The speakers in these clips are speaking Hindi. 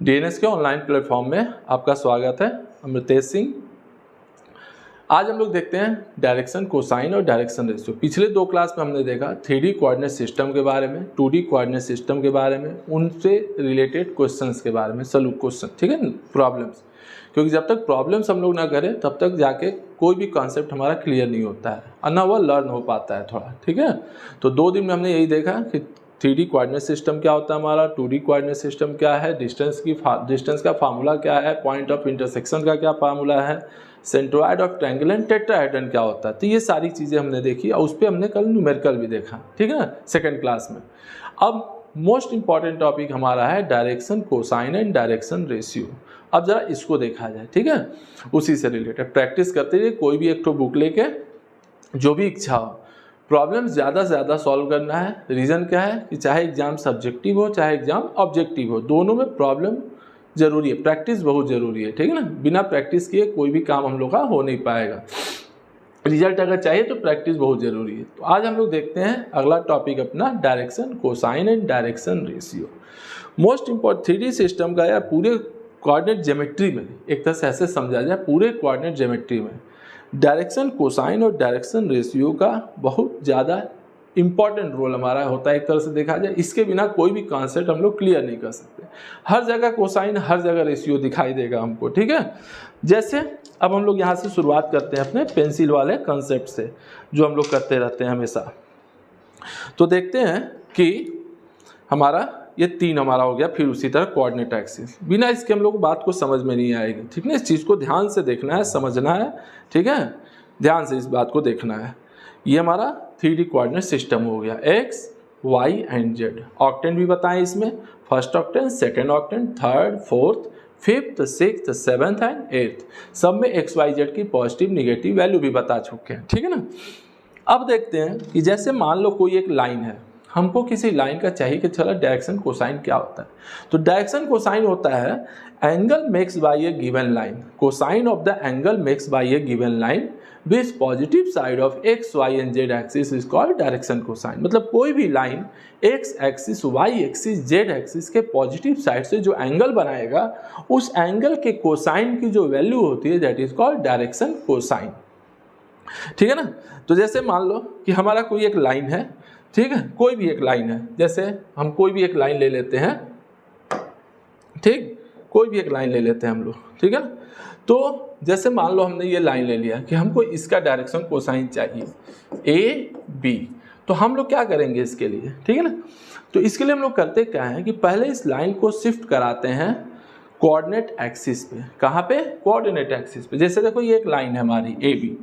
डीएनएस के ऑनलाइन प्लेटफॉर्म में आपका स्वागत है। अमृतेश सिंह। आज हम लोग देखते हैं डायरेक्शन, कोसाइन और डायरेक्शन रेशियो। पिछले 2 क्लास में हमने देखा 3D कोऑर्डिनेट सिस्टम के बारे में, 2D कोऑर्डिनेट सिस्टम के बारे में, उनसे रिलेटेड क्वेश्चंस के बारे में, सॉल्व क्वेश्चन, ठीक है, प्रॉब्लम्स। क्योंकि जब तक प्रॉब्लम्स हम लोग ना करें तब तक जाके कोई भी कॉन्सेप्ट हमारा क्लियर नहीं होता है और ना वो लर्न हो पाता है थोड़ा, ठीक है। तो 2 दिन में हमने यही देखा कि 3D कोऑर्डिनेट सिस्टम क्या होता है हमारा, 2D कोऑर्डिनेट सिस्टम क्या है, डिस्टेंस का फार्मूला क्या है, पॉइंट ऑफ इंटरसेक्शन का क्या फार्मूला है, centroid of triangle and tetrahedron क्या होता है। तो ये सारी चीज़ें हमने देखी और उस पर हमने कल न्यूमेरिकल भी देखा, ठीक है ना, सेकेंड क्लास में। अब मोस्ट इंपॉर्टेंट टॉपिक हमारा है direction, cosine and direction ratio. अब जरा इसको देखा जाए, ठीक है, उसी से रिलेटेड प्रैक्टिस करते रहिए। कोई भी एक तो बुक लेके जो भी इच्छा हो, प्रॉब्लम ज़्यादा से ज़्यादा सॉल्व करना है। रीज़न क्या है कि चाहे एग्जाम सब्जेक्टिव हो चाहे एग्जाम ऑब्जेक्टिव हो, दोनों में प्रॉब्लम जरूरी है, प्रैक्टिस बहुत ज़रूरी है, ठीक है ना। बिना प्रैक्टिस किए कोई भी काम हम लोग का हो नहीं पाएगा। रिजल्ट अगर चाहिए तो प्रैक्टिस बहुत ज़रूरी है। तो आज हम लोग देखते हैं अगला टॉपिक अपना direction, cosine and direction ratio. Most important 3D system का या पूरे कोऑर्डिनेट ज्योमेट्री में, एक तरह से ऐसे समझा जाए, पूरे कोऑर्डिनेट ज्योमेट्री में डायरेक्शन, कोसाइन और डायरेक्शन रेशियो का बहुत ज़्यादा इंपॉर्टेंट रोल हमारा होता है। एक तरह से देखा जाए इसके बिना कोई भी कॉन्सेप्ट हम लोग क्लियर नहीं कर सकते। हर जगह कोसाइन, हर जगह रेशियो दिखाई देगा हमको, ठीक है। जैसे अब हम लोग यहाँ से शुरुआत करते हैं अपने पेंसिल वाले कॉन्सेप्ट से, जो हम लोग करते रहते हैं हमेशा। तो देखते हैं कि हमारा ये 3 हमारा हो गया, फिर उसी तरह कोऑर्डिनेट एक्सिस। बिना इसके हम लोग को बात को समझ में नहीं आएगी, ठीक है। इस चीज़ को ध्यान से देखना है, समझना है, ठीक है, ध्यान से इस बात को देखना है। ये हमारा 3D कोऑर्डिनेट सिस्टम हो गया, X, Y and Z. Octant भी बताएं इसमें, first octant, second octant, third, fourth, fifth, sixth, seventh and eighth. सब में एक्स वाई जेड की पॉजिटिव निगेटिव वैल्यू भी बता चुके हैं, ठीक है ना। अब देखते हैं कि जैसे मान लो कोई एक लाइन है, हमको किसी लाइन का चाहिए कि चलो डायरेक्शन कोसाइन क्या होता है। तो डायरेक्शन कोसाइन होता है angle makes by a given line, cosine of the angle makes by a given line with positive side of x Y and z axis is called direction cosine. मतलब कोई भी line x axis, y axis, z axis के पॉजिटिव साइड से जो एंगल बनाएगा, उस एंगल के कोसाइन की जो वैल्यू होती है that is called direction cosine, ठीक है ना। तो जैसे मान लो कि हमारा कोई एक लाइन है, ठीक है, कोई भी एक लाइन है, जैसे हम कोई भी एक लाइन ले लेते हैं, ठीक, कोई भी एक लाइन ले लेते हैं हम लोग, ठीक है। तो जैसे मान लो हमने ये लाइन ले लिया कि हमको इसका डायरेक्शन कोसाइन चाहिए ए बी। तो हम लोग क्या करेंगे इसके लिए, ठीक है ना। तो इसके लिए हम लोग करते क्या है कि पहले इस लाइन को शिफ्ट कराते हैं कोऑर्डिनेट एक्सिस पे। कहाँ पे? कोऑर्डिनेट एक्सिस पे। जैसे देखो ये एक लाइन है हमारी ए बी,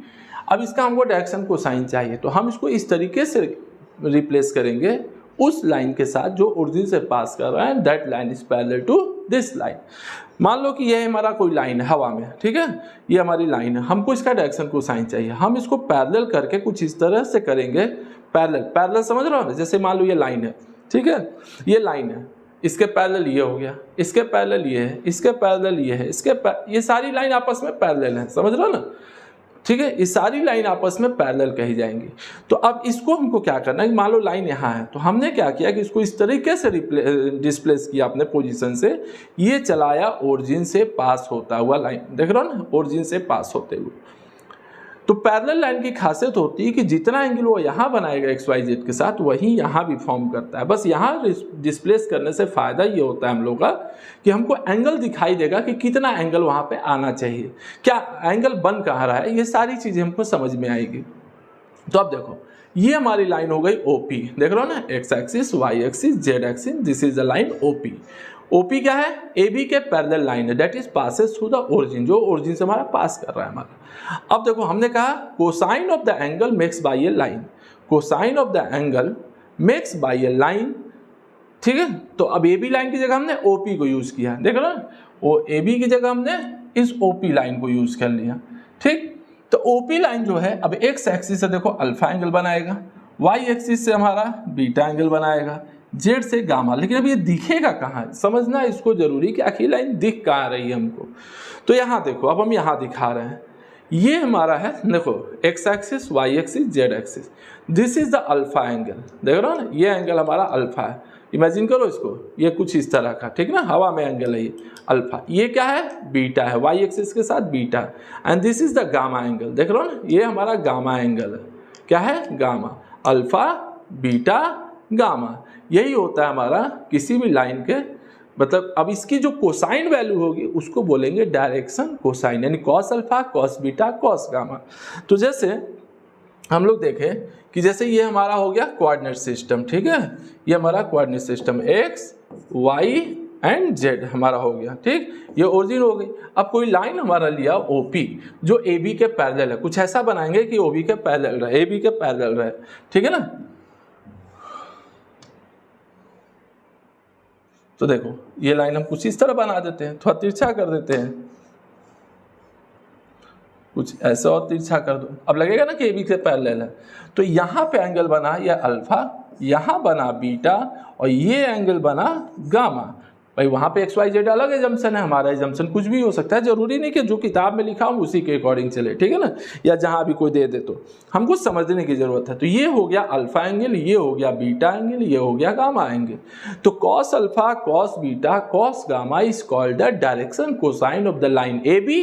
अब इसका हमको डायरेक्शन कोसाइन चाहिए, तो हम इसको इस तरीके से रिप्लेस करेंगे उस लाइन के साथ जो ओरिजिन से पास कर रहा है, that line is parallel to this line. मान लो कि ये हमारा कोई लाइन है हवा में, ठीक है, ये हमारी लाइन है, हमको इसका डायरेक्शन कोसाइन चाहिए। हम इसको पैरेलल करके कुछ इस तरह से करेंगे, पैरेलल समझ रहे हो ना। जैसे मान लो ये लाइन है, ठीक है, ये लाइन है, इसके पैरेलल ये हो गया, इसके पैरेलल ये है, इसके पैरेलल ये है, ये सारी लाइन आपस में पैरेलल है, समझ रहे हो ना, ठीक है। ये सारी लाइन आपस में पैरेलल कही जाएंगी। तो अब इसको हमको क्या करना है, मान लो लाइन यहाँ है, तो हमने क्या किया कि इसको इस तरीके से डिस्प्लेस किया अपने पोजीशन से, ये चलाया ओरिजिन से पास होता हुआ लाइन, देख रहे हो ना, ओरिजिन से पास होते हुए। तो पैरेलल लाइन की खासियत होती है कि जितना एंगल वो यहाँ बनाएगा एक्स वाई जेड के साथ, वही यहाँ भी फॉर्म करता है। बस यहाँ डिस्प्लेस करने से फ़ायदा ये होता है हम लोग का कि हमको एंगल दिखाई देगा कि कितना एंगल वहाँ पे आना चाहिए, क्या एंगल बन कहाँ रहा है, ये सारी चीज़ें हमको समझ में आएगी। तो अब देखो ये हमारी लाइन हो गई OP, देख रहे हो ना, x axis, y axis, z axis, this is the line OP। OP क्या है? AB के पैरेलल लाइन है, that is passes through the origin, जो ओरिजिन से हमारा पास कर रहा है हमारा। अब देखो हमने कहा cosine of the angle makes by a line, cosine of the angle makes by a line, ठीक है। तो अब AB लाइन की जगह हमने OP को यूज किया, देख रहे हो, वो AB की जगह हमने इस OP लाइन को यूज कर लिया, ठीक। तो OP लाइन जो है अब एक्स एक्सिस से देखो अल्फा एंगल बनाएगा, वाई एक्सिस से हमारा बीटा एंगल बनाएगा, जेड से गामा। लेकिन अब ये दिखेगा कहाँ है, समझना इसको जरूरी कि आखिर लाइन दिख कहाँ रही है हमको। तो यहाँ देखो, अब हम यहाँ दिखा रहे हैं, ये हमारा है, देखो x axis, y axis, z axis, this is the alpha angle, देख रहे हो ना, ये एंगल हमारा अल्फा है, इमेजिन करो इसको, ये कुछ इस तरह का, ठीक ना, हवा में एंगल है ये अल्फा, ये क्या है बीटा है, वाई एक्सिस के साथ beta, and this is the gamma angle, देख रहे हो ना, ये हमारा गामा एंगल है, क्या है गामा, अल्फा बीटा गामा, यही होता है हमारा किसी भी लाइन के, मतलब अब इसकी जो कोसाइन वैल्यू होगी उसको बोलेंगे डायरेक्शन कोसाइन, यानी cos alpha cos beta cos gamma. तो जैसे हम लोग देखें कि जैसे ये हमारा हो गया कोऑर्डिनेट सिस्टम, ठीक है, ये हमारा coordinate system x Y and z हमारा हो गया, ठीक, ये ओरिजिन हो गई। अब कोई लाइन हमारा लिया ओपी जो ए बी के पैरेलल है, कुछ ऐसा बनाएंगे कि ओ बी के पैरेलल रहे, ए बी के पैरेलल रहे, ठीक है ना। तो देखो ये लाइन हम कुछ इस तरह बना देते हैं, थोड़ा तिरछा कर देते हैं, कुछ ऐसा और तिरछा कर दो, अब लगेगा ना कि ए बी के पैरेलल है। तो यहाँ पे एंगल बना ये अल्फा, यहाँ बना बीटा, और ये एंगल बना गामा। भाई वहाँ पे एक्स वाई जेड अलग एजम्पशन है, हमारा एजम्पशन कुछ भी हो सकता है, जरूरी नहीं कि जो किताब में लिखा हूँ उसी के अकॉर्डिंग चले, ठीक है ना, या जहाँ भी कोई दे दे तो हमको समझने की जरूरत है। तो ये हो गया अल्फा एंगल, ये हो गया बीटा एंगल, ये हो गया गामा एंगल। तो cos alpha cos beta cos gamma is called the direction cosine of the line A B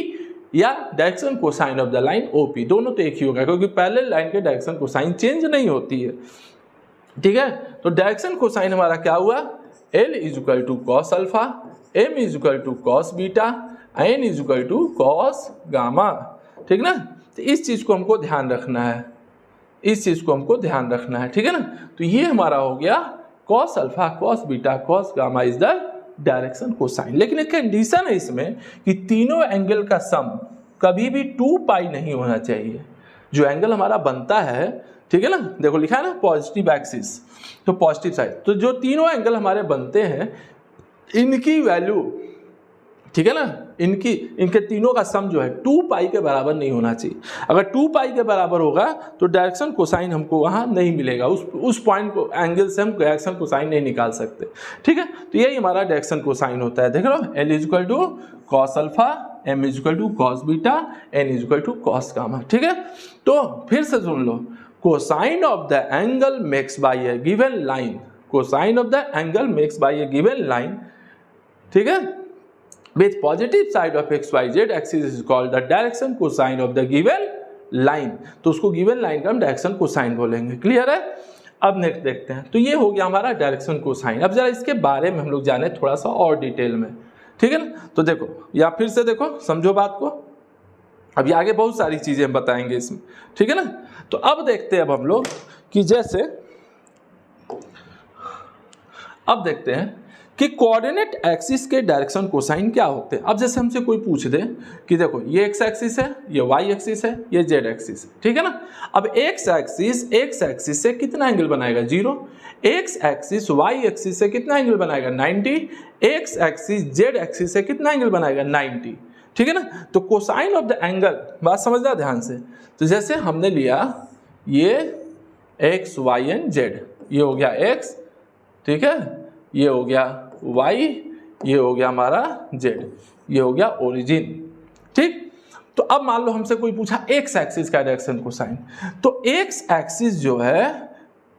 या direction cosine of the line OP, दोनों तो एक ही होगा क्योंकि पैरेलल लाइन के डायरेक्शन कोसाइन चेंज नहीं होती है, ठीक है। तो डायरेक्शन कोसाइन हमारा क्या हुआ, L is equal to cos alpha, M is equal to cos beta, N is equal to cos gamma, ठीक ना। तो इस चीज़ को हमको ध्यान रखना है, इस चीज़ को हमको ध्यान रखना है, ठीक है ना। तो ये हमारा हो गया cos alpha cos beta cos gamma is the direction cosine. लेकिन एक कंडीशन है इसमें कि तीनों एंगल का सम कभी भी 2 पाई नहीं होना चाहिए। जो एंगल हमारा बनता है, ठीक है ना, देखो लिखा है ना पॉजिटिव एक्सिस, तो पॉजिटिव साइड, तो जो तीनों एंगल हमारे बनते हैं इनकी वैल्यू, ठीक है ना, इनके तीनों का सम जो है 2 पाई के बराबर नहीं होना चाहिए। अगर 2 पाई के बराबर होगा तो डायरेक्शन कोसाइन हमको वहाँ नहीं मिलेगा, उस पॉइंट को एंगल से हम डायरेक्शन कोसाइन नहीं निकाल सकते, ठीक है। तो यही हमारा डायरेक्शन कोसाइन होता है, देख लो L is equal to cos alpha, M is equal to cos beta, N is equal to cos gamma, ठीक है। तो फिर से सुन लो, cosine of the angle makes by a given line, cosine of the angle makes by a given line, ठीक है, with positive side of x y z axis is called the direction cosine of the given line। तो उसको given line का हम डायरेक्शन कोसाइन बोलेंगे, क्लियर है। अब नेक्स्ट देखते हैं, तो ये हो गया हमारा डायरेक्शन कोसाइन। अब जरा इसके बारे में हम लोग जाने थोड़ा सा और डिटेल में, ठीक है ना। तो देखो या फिर से देखो, समझो बात को, अभी आगे बहुत सारी चीजें हम बताएंगे इसमें, ठीक है ना। तो अब देखते हैं अब हम लोग कि जैसे अब देखते हैं कि कोऑर्डिनेट एक्सिस के डायरेक्शन कोसाइन क्या होते हैं। अब जैसे हमसे कोई पूछ दे कि देखो ये एक्स एक्सिस है, ये वाई एक्सिस है, ये जेड एक्सिस है, ठीक है ना। अब एक्स एक्सिस से कितना एंगल बनाएगा 0, एक्स एक्सिस वाई एक्सिस से कितना एंगल बनाएगा 90, एक्स एक्सिस जेड एक्सिस से कितना एंगल बनाएगा 90, ठीक है ना। तो कोसाइन ऑफ द एंगल, बात समझना ध्यान से। तो जैसे हमने लिया ये एक्स वाई एंड जेड, ये हो गया एक्स, ठीक है, ये हो गया वाई, ये हो गया हमारा जेड, ये हो गया ओरिजिन, ठीक। तो अब मान लो हमसे कोई पूछा एक्स एक्सिस का डायरेक्शन कोसाइन, तो एक्स एक्सिस जो है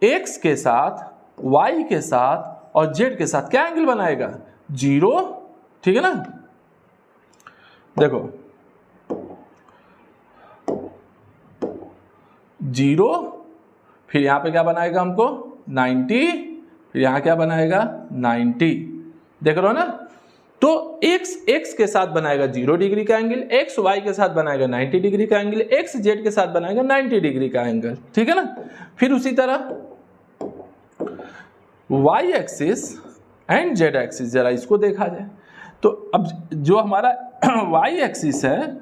एक्स के साथ वाई के साथ और जेड के साथ क्या एंगल बनाएगा 0, ठीक है ना। देखो 0, फिर यहाँ पे क्या बनाएगा हमको 90, फिर यहाँ क्या बनाएगा 90, देख रहे हो ना। तो x के साथ बनाएगा 0 डिग्री का एंगल, x y के साथ बनाएगा 90 डिग्री का एंगल, x z के साथ बनाएगा 90 डिग्री का एंगल, ठीक है ना। फिर उसी तरह y axis and z axis, जरा इसको देखा जाए। तो अब जो हमारा y एक्सिस है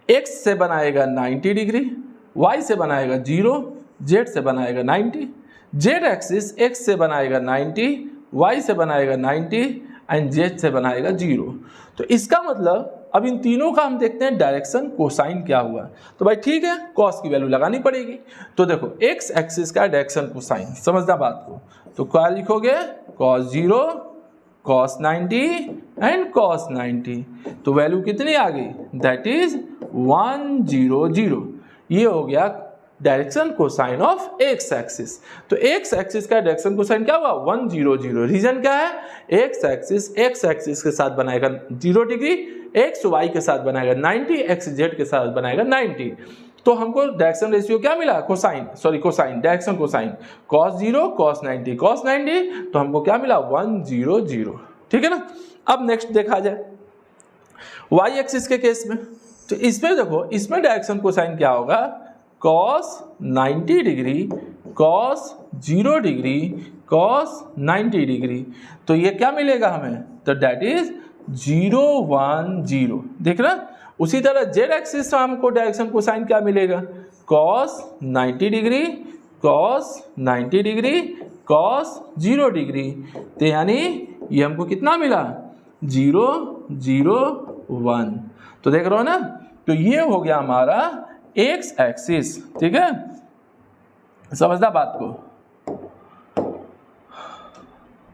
x से बनाएगा 90 डिग्री, y से बनाएगा 0, z से बनाएगा 90, z एक्सिस x से बनाएगा 90, y से बनाएगा 90 एंड z से बनाएगा 0। तो इसका मतलब अब इन तीनों का हम देखते हैं डायरेक्शन कोसाइन क्या हुआ। तो भाई ठीक है, कॉस की वैल्यू लगानी पड़ेगी। तो देखो x एक्सिस का डायरेक्शन कोसाइन, समझना बात को, तो क्या लिखोगे cos 0, cos 90 एंड cos 90। तो वैल्यू कितनी आ गई, दैट इज 100। ये हो गया direction cosine of x axis. तो एक्स एक्सिस का डायरेक्शन कोसाइन क्या हुआ 100। रीजन क्या है, एक्स एक्सिस के साथ बनाएगा 0 डिग्री, एक्स वाई के साथ बनाएगा 90, एक्स जेड के साथ बनाएगा 90। तो हमको डायरेक्शन रेशियो क्या मिला, cosine direction cosine cos 0 cos 90 तो हमको क्या मिला 100। ठीक है ना। अब नेक्स्ट देखा जाए वाई एक्सिस के केस में, तो इसमें देखो, इसमें डायरेक्शन कोसाइन क्या होगा cos 90 degree cos 0 degree cos 90 degree. तो ये क्या मिलेगा हमें, तो दैट इज 0 1 0। देख रहा। उसी तरह जेड एक्सिस में हमको डायरेक्शन कोसाइन क्या मिलेगा cos 90 degree cos 90 degree cos 0 degree. तो यानी ये हमको कितना मिला 0 0 1। तो देख रहे हो ना। तो ये हो गया हमारा एक्स एक्सिस। ठीक है, समझना बात को।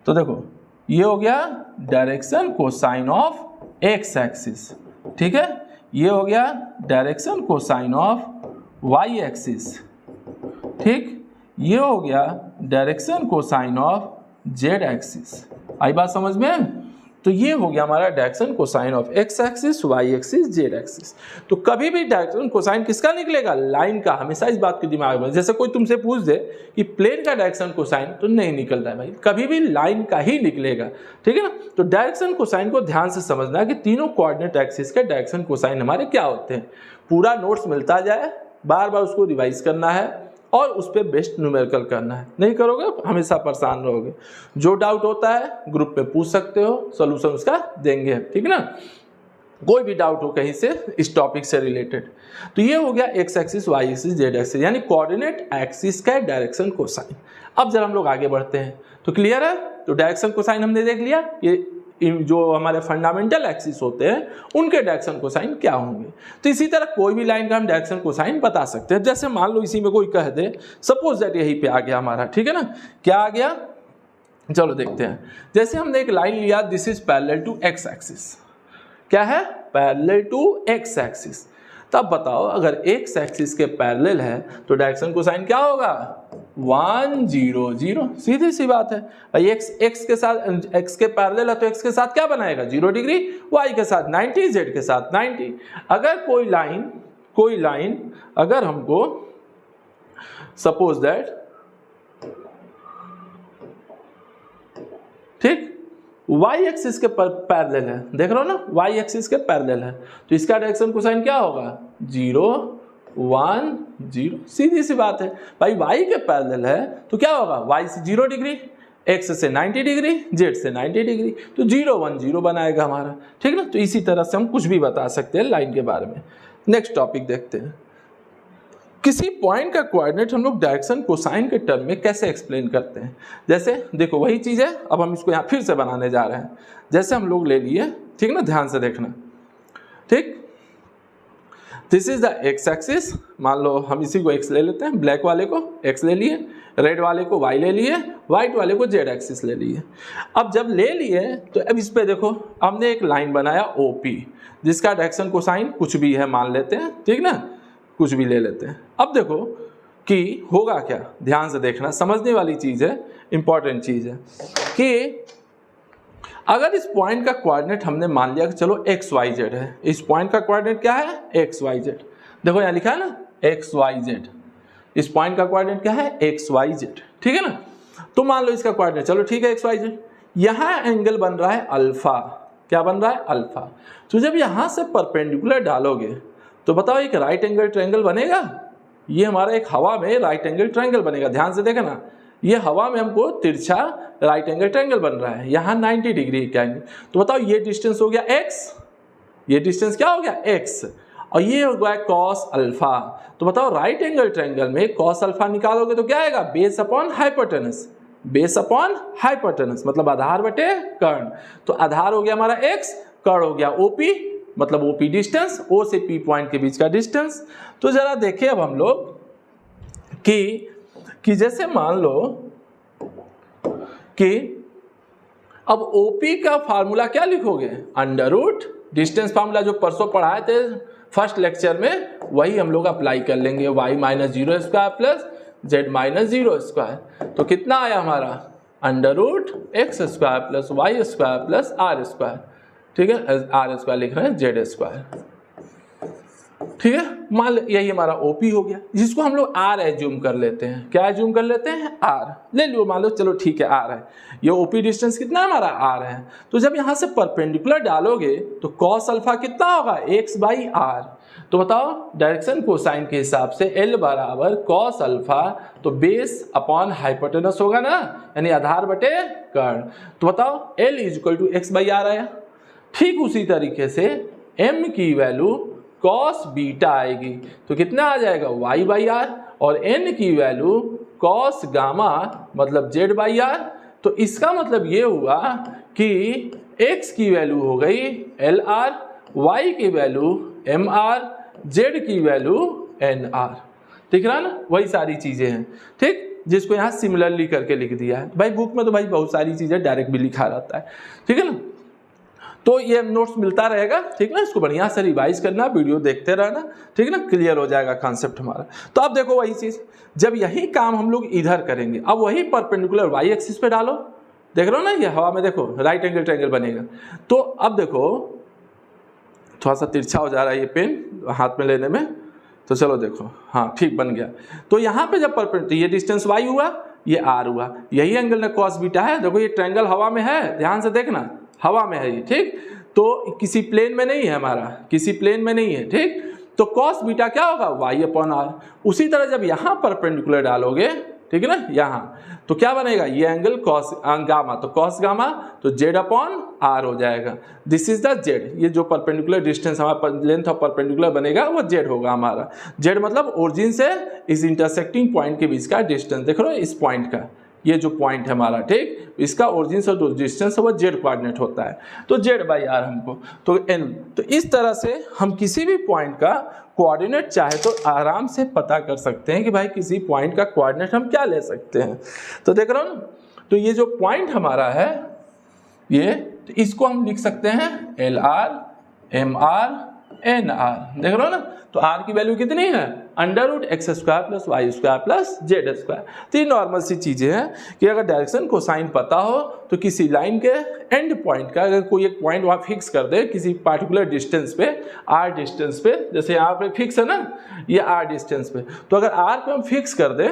तो देखो ये हो गया direction cosine of x axis. ठीक है, ये हो गया direction cosine of y axis. ठीक, ये हो गया direction cosine of z axis. आई बात समझ में। तो ये हो गया हमारा direction cosine of x axis, y axis, z axis. तो कभी भी डायरेक्शन कोसाइन किसका निकलेगा, लाइन का। हमेशा इस बात के दिमाग में, जैसे कोई तुमसे पूछ दे कि प्लेन का डायरेक्शन कोसाइन, तो नहीं निकलता है भाई, कभी भी लाइन का ही निकलेगा। ठीक है ना। तो डायरेक्शन कोसाइन को ध्यान से समझना है कि तीनों कोऑर्डिनेट एक्सिस के डायरेक्शन कोसाइन हमारे क्या होते हैं। पूरा नोट्स मिलता जाए, बार बार उसको रिवाइज करना है और उस पर बेस्ट न्यूमेरिकल करना है। नहीं करोगे हमेशा परेशान रहोगे। जो डाउट होता है ग्रुप पे पूछ सकते हो, सोल्यूशन उसका देंगे। ठीक है ना। कोई भी डाउट हो कहीं से इस टॉपिक से रिलेटेड। तो ये हो गया x axis, y axis, z axis, यानी कोऑर्डिनेट एक्सिस का डायरेक्शन कोसाइन। अब जब हम लोग आगे बढ़ते हैं तो क्लियर है। तो डायरेक्शन कोसाइन हमने देख लिया, ये जो हमारे फंडामेंटल एक्सिस होते हैं उनके डायरेक्शन कोसाइन क्या होंगे। तो इसी तरह कोई भी लाइन का हम डायरेक्शन कोसाइन बता सकते हैं। जैसे मान लो इसी में कोई कह दे, सपोज दैट यहीं पे आ गया हमारा, ठीक है ना। क्या आ गया, चलो देखते हैं। जैसे हमने एक लाइन लिया, this is parallel to x axis. क्या है, पैरेलल टू एक्स एक्सिस। तब बताओ अगर एक्स एक्सिस के पैरेलल है तो डायरेक्शन कोसाइन क्या होगा 100। सीधी सी बात है भाई। एक्स के साथ, एक्स के पैरेलल है तो एक्स के साथ क्या बनाएगा 0 डिग्री, वाई के साथ 90, जेड के साथ 90। अगर कोई लाइन अगर हमको सपोज दैट, ठीक, वाई एक्सिस के पैरेलल है, देख रहे हो ना, वाई एक्सिस के पैरेलल है, तो इसका डायरेक्शन कोसाइन क्या होगा 0 1 0। सीधी सी बात है भाई। वाई के पैरेलल है तो क्या होगा, वाई से 0 डिग्री, एक्स से 90 डिग्री, जेड से 90 डिग्री, तो 0 1 0 बनाएगा हमारा। ठीक ना। तो इसी तरह से हम कुछ भी बता सकते हैं लाइन के बारे में। नेक्स्ट टॉपिक देखते हैं। किसी पॉइंट का कोऑर्डिनेट हम लोग डायरेक्शन कोसाइन के टर्म में कैसे एक्सप्लेन करते हैं। जैसे देखो वही चीज़ है, अब हम इसको यहाँ फिर से बनाने जा रहे हैं। जैसे हम लोग ले लिए, ठीक ना, ध्यान से देखना। ठीक, this is the x axis. मान लो हम इसी को एक्स ले लेते हैं, ब्लैक वाले को एक्स ले लिए, रेड वाले को वाई ले लिए, व्हाइट वाले को जेड एक्सिस ले लिए। अब जब ले लिए तो अब इस पे देखो, हमने एक लाइन बनाया OP, जिसका डायरेक्शन कोसाइन कुछ भी है मान लेते हैं, ठीक ना, कुछ भी ले लेते हैं। अब देखो कि होगा क्या, ध्यान से देखना, समझने वाली चीज़ है, इंपॉर्टेंट चीज़ है कि अगर इस पॉइंट का कोऑर्डिनेट हमने मान लिया कि चलो एक्स वाई जेड है, इस पॉइंट का कोऑर्डिनेट क्या है एक्स वाई जेड। देखो यहाँ लिखा है ना एक्स वाई जेड, इस पॉइंट का कोऑर्डिनेट क्या है एक्स वाई जेड, ठीक है ना। तो मान लो इसका कोऑर्डिनेट, चलो ठीक है एक्स वाई जेड। यहाँ एंगल बन रहा है अल्फा, क्या बन रहा है अल्फा। तो जब यहाँ से परपेंडिकुलर डालोगे तो बताओ एक राइट एंगल ट्रायंगल बनेगा। ये हमारा एक हवा में राइट एंगल ट्रायंगल बनेगा, ध्यान से देखना। ये हवा में हमको तिरछा राइट एंगल ट्रायंगल बन रहा है, यहाँ 90 डिग्री का एंगल। तो बताओ ये डिस्टेंस हो गया x, ये डिस्टेंस क्या हो गया x, और ये हो गया कॉस अल्फा। तो बताओ राइट एंगल ट्रायंगल में कॉस अल्फा निकालोगे तो क्या आएगा base upon hypotenuse, base upon hypotenuse मतलब आधार बटे कर्ण। तो आधार हो गया हमारा x, कर्ण हो गया OP मतलब OP डिस्टेंस, O से P पॉइंट के बीच का डिस्टेंस। तो जरा देखिए अब हम लोग कि जैसे मान लो कि अब OP का फार्मूला क्या लिखोगे, अंडर रूट डिस्टेंस फार्मूला जो परसों पढ़ाए थे फर्स्ट लेक्चर में, वही हम लोग अप्लाई कर लेंगे। y minus zero square plus z minus zero square, तो कितना आया हमारा under root x square plus y square plus r square. ठीक है, आर स्क्वायर लिख रहे हैं जेड स्क्वायर। ठीक है, मान यही हमारा ओपी हो गया, जिसको हम लोग आर एज्यूम कर लेते हैं। क्या एज्यूम कर लेते हैं? आर ले लो, मान लो चलो ठीक है आर है, ये ओपी डिस्टेंस कितना है हमारा आर है। तो जब यहाँ से परपेंडिकुलर डालोगे तो कॉस अल्फा कितना होगा एक्स बाई आर। तो बताओ डायरेक्शन कोसाइन के हिसाब से एल बराबर कॉस अल्फा, तो बेस अपॉन हाइपोटेनस होगा ना, यानी आधार बटे कर्ण। तो बताओ l is equal to x by r आया। ठीक उसी तरीके से एम की वैल्यू कॉस बीटा आएगी, तो कितना आ जाएगा y बाई आर, और n की वैल्यू कॉस गामा मतलब z बाई आर। तो इसका मतलब ये हुआ कि x की वैल्यू हो गई एल आर, y की वैल्यू एम आर, z की वैल्यू एन आर। ठीक रहा ना, वही सारी चीजें हैं। ठीक, जिसको यहाँ सिमिलरली करके लिख दिया है भाई। बुक में तो भाई बहुत सारी चीजें डायरेक्ट भी लिखा रहता है। ठीक है ना, तो ये नोट्स मिलता रहेगा। ठीक ना, इसको बढ़िया से रिवाइज करना, वीडियो देखते रहना। ठीक है ना, क्लियर हो जाएगा कॉन्सेप्ट हमारा। तो अब देखो वही चीज, जब यही काम हम लोग इधर करेंगे, अब वही परपेंडिकुलर वाई एक्सिस पे डालो। देख रहे हो ना, ये हवा में देखो राइट एंगल ट्रायंगल बनेगा। तो अब देखो थोड़ा सा तिरछा हो जा रहा है ये पेन हाथ में लेने में, तो चलो देखो, हाँ ठीक बन गया। तो यहाँ पे जब परपेंडिकुलर, ये डिस्टेंस वाई हुआ, ये आर हुआ, यही एंगल ना कॉस बीटा है। देखो ये ट्रायंगल हवा में है, ध्यान से देखना, हवा में है ये। ठीक, तो किसी प्लेन में नहीं है हमारा, किसी प्लेन में नहीं है। ठीक, तो कॉस बीटा क्या होगा y अपॉन आर। उसी तरह जब यहाँ परपेंडिकुलर डालोगे, ठीक है ना, यहाँ तो क्या बनेगा, ये एंगल कॉस गामा, तो कॉस गामा तो z अपॉन आर हो जाएगा। दिस इज द z, ये जो परपेंडिकुलर डिस्टेंस हमारा लेंथ ऑफ परपेंडिकुलर बनेगा वो z होगा हमारा। z मतलब ओरिजिन से इस इंटरसेक्टिंग पॉइंट के बीच का डिस्टेंस। देख रहे हो इस पॉइंट का, ये जो पॉइंट है हमारा, ठीक, इसका ओरिजिन से जो डिस्टेंस है वो जेड कोऑर्डिनेट होता है, तो जेड बाई आर हमको, तो एन। तो इस तरह से हम किसी भी पॉइंट का कोऑर्डिनेट चाहे तो आराम से पता कर सकते हैं कि भाई किसी पॉइंट का कोऑर्डिनेट हम क्या ले सकते हैं। तो देख रहे हो ना, तो ये जो पॉइंट हमारा है ये, तो इसको हम लिख सकते हैं l r m r n r. देख रहे हो ना, तो आर की वैल्यू कितनी है under root x square plus y square plus z square. तो ये नॉर्मल सी चीजें हैं कि अगर डायरेक्शन कोसाइन पता हो तो किसी लाइन के एंड पॉइंट का अगर कोई एक पॉइंट वहाँ फिक्स कर दे किसी पार्टिकुलर डिस्टेंस पे, आर डिस्टेंस पे, जैसे यहाँ पे फिक्स है ना ये आर डिस्टेंस पे, तो अगर आर पे हम फिक्स कर दे,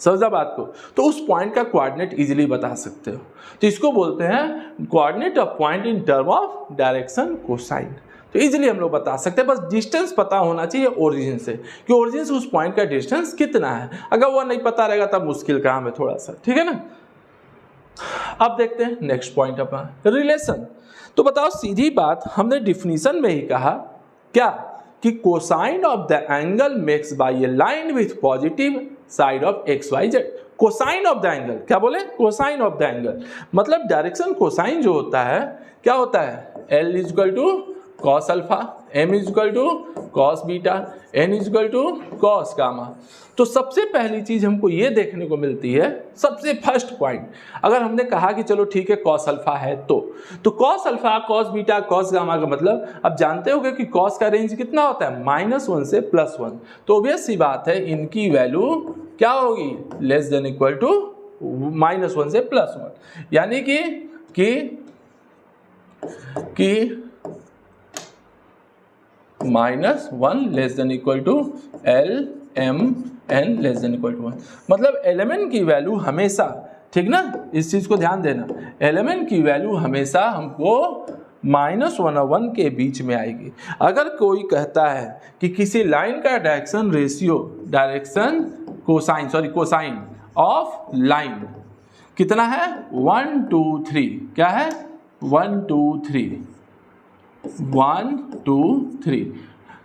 समझा बात को, तो उस पॉइंट का कोऑर्डिनेट इजीली बता सकते हो। तो इसको बोलते हैं coordinate of point in term of direction cosine. तो इजीली हम लोग बता सकते हैं, बस डिस्टेंस पता होना चाहिए ओरिजिन से, कि ओरिजिन से उस पॉइंट का डिस्टेंस कितना है। अगर वो नहीं पता रहेगा तब मुश्किल काम है थोड़ा सा। ठीक है ना, अब देखते हैं नेक्स्ट पॉइंट अपना रिलेशन। तो बताओ सीधी बात, हमने डिफिनीशन में ही कहा क्या कि cosine of the angle makes by a line with positive side of x Y z. Cosine of the angle, क्या बोले, कोसाइन ऑफ द एंगल मतलब डायरेक्शन कोसाइन जो होता है क्या होता है, l is equal to cos alpha, m is equal to cos beta, n is equal to cos gamma. तो सबसे पहली चीज हमको ये देखने को मिलती है, सबसे फर्स्ट पॉइंट, अगर हमने कहा कि चलो ठीक है कॉस अल्फा है तो cos alpha cos beta cos gamma का मतलब अब जानते होगे कि कॉस का रेंज कितना होता है -1 से +1। तो ऑब्वियस सी बात है इनकी वैल्यू क्या होगी, लेस देन इक्वल टू -1 से +1, यानी कि -1 less than equal to l m n less than equal to 1। मतलब एलिमेंट की वैल्यू हमेशा, ठीक ना, इस चीज को ध्यान देना, एलिमेंट की वैल्यू हमेशा हमको -1 और 1 के बीच में आएगी। अगर कोई कहता है कि किसी लाइन का direction ratio, direction cosine of line कितना है 1 2 3, क्या है 1 2 3 1 2 3,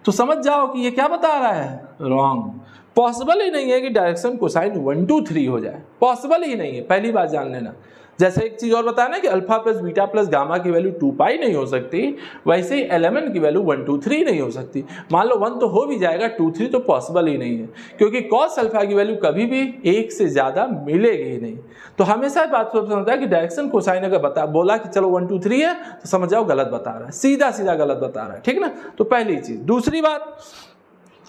तो समझ जाओ कि ये क्या बता रहा है, रॉन्ग। पॉसिबल ही नहीं है कि डायरेक्शन कोसाइन 1 2 3 हो जाए, पॉसिबल ही नहीं है, पहली बात जान लेना। जैसे एक चीज़ और बताया ना कि alpha plus beta plus gamma की वैल्यू 2 पाई नहीं हो सकती, वैसे ही एलिमेंट की वैल्यू 1 2 3 नहीं हो सकती। मान लो 1 तो हो भी जाएगा, 2 3 तो पॉसिबल ही नहीं है, क्योंकि कॉस अल्फा की वैल्यू कभी भी 1 से ज़्यादा मिलेगी ही नहीं। तो हमेशा बात समझता है कि डायरेक्शन कोसाइन अगर बोला कि चलो 1 2 3 है तो समझ जाओ गलत बता रहा है, सीधा सीधा गलत बता रहा है, ठीक ना। तो पहली चीज़। दूसरी बात,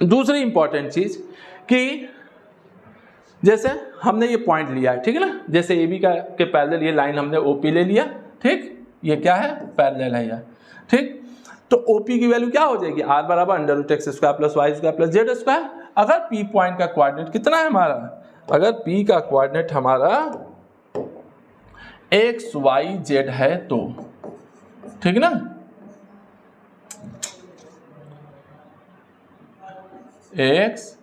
दूसरी इंपॉर्टेंट चीज़ कि जैसे हमने ये पॉइंट लिया है, ठीक है ना, जैसे ए बी का के पैरेलल ये लाइन हमने ओपी ले लिया, ठीक, ये क्या है, पैरेलल है यार, ठीक। तो ओपी की वैल्यू क्या हो जाएगी, आर बराबर √x² + y² + z²। अगर पी पॉइंट का कोऑर्डिनेट कितना है हमारा, अगर पी का कोऑर्डिनेट हमारा x y z है तो, ठीक ना, x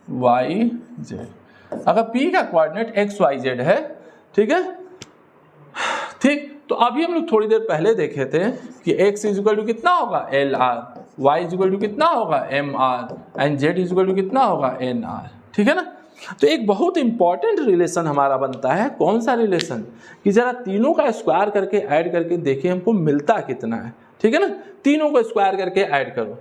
y z, अगर p का कोऑर्डिनेट x y z है, ठीक है, ठीक। तो अभी हम लोग थोड़ी देर पहले देखे थे कि x = कितना होगा LR, y = कितना होगा MR एंड z = कितना होगा NR, ठीक है ना। तो एक बहुत इंपॉर्टेंट रिलेशन हमारा बनता है, कौन सा रिलेशन, कि जरा तीनों का स्क्वायर करके ऐड करके देखिए हमको मिलता कितना है, ठीक है ना। तीनों को स्क्वायर करके ऐड करो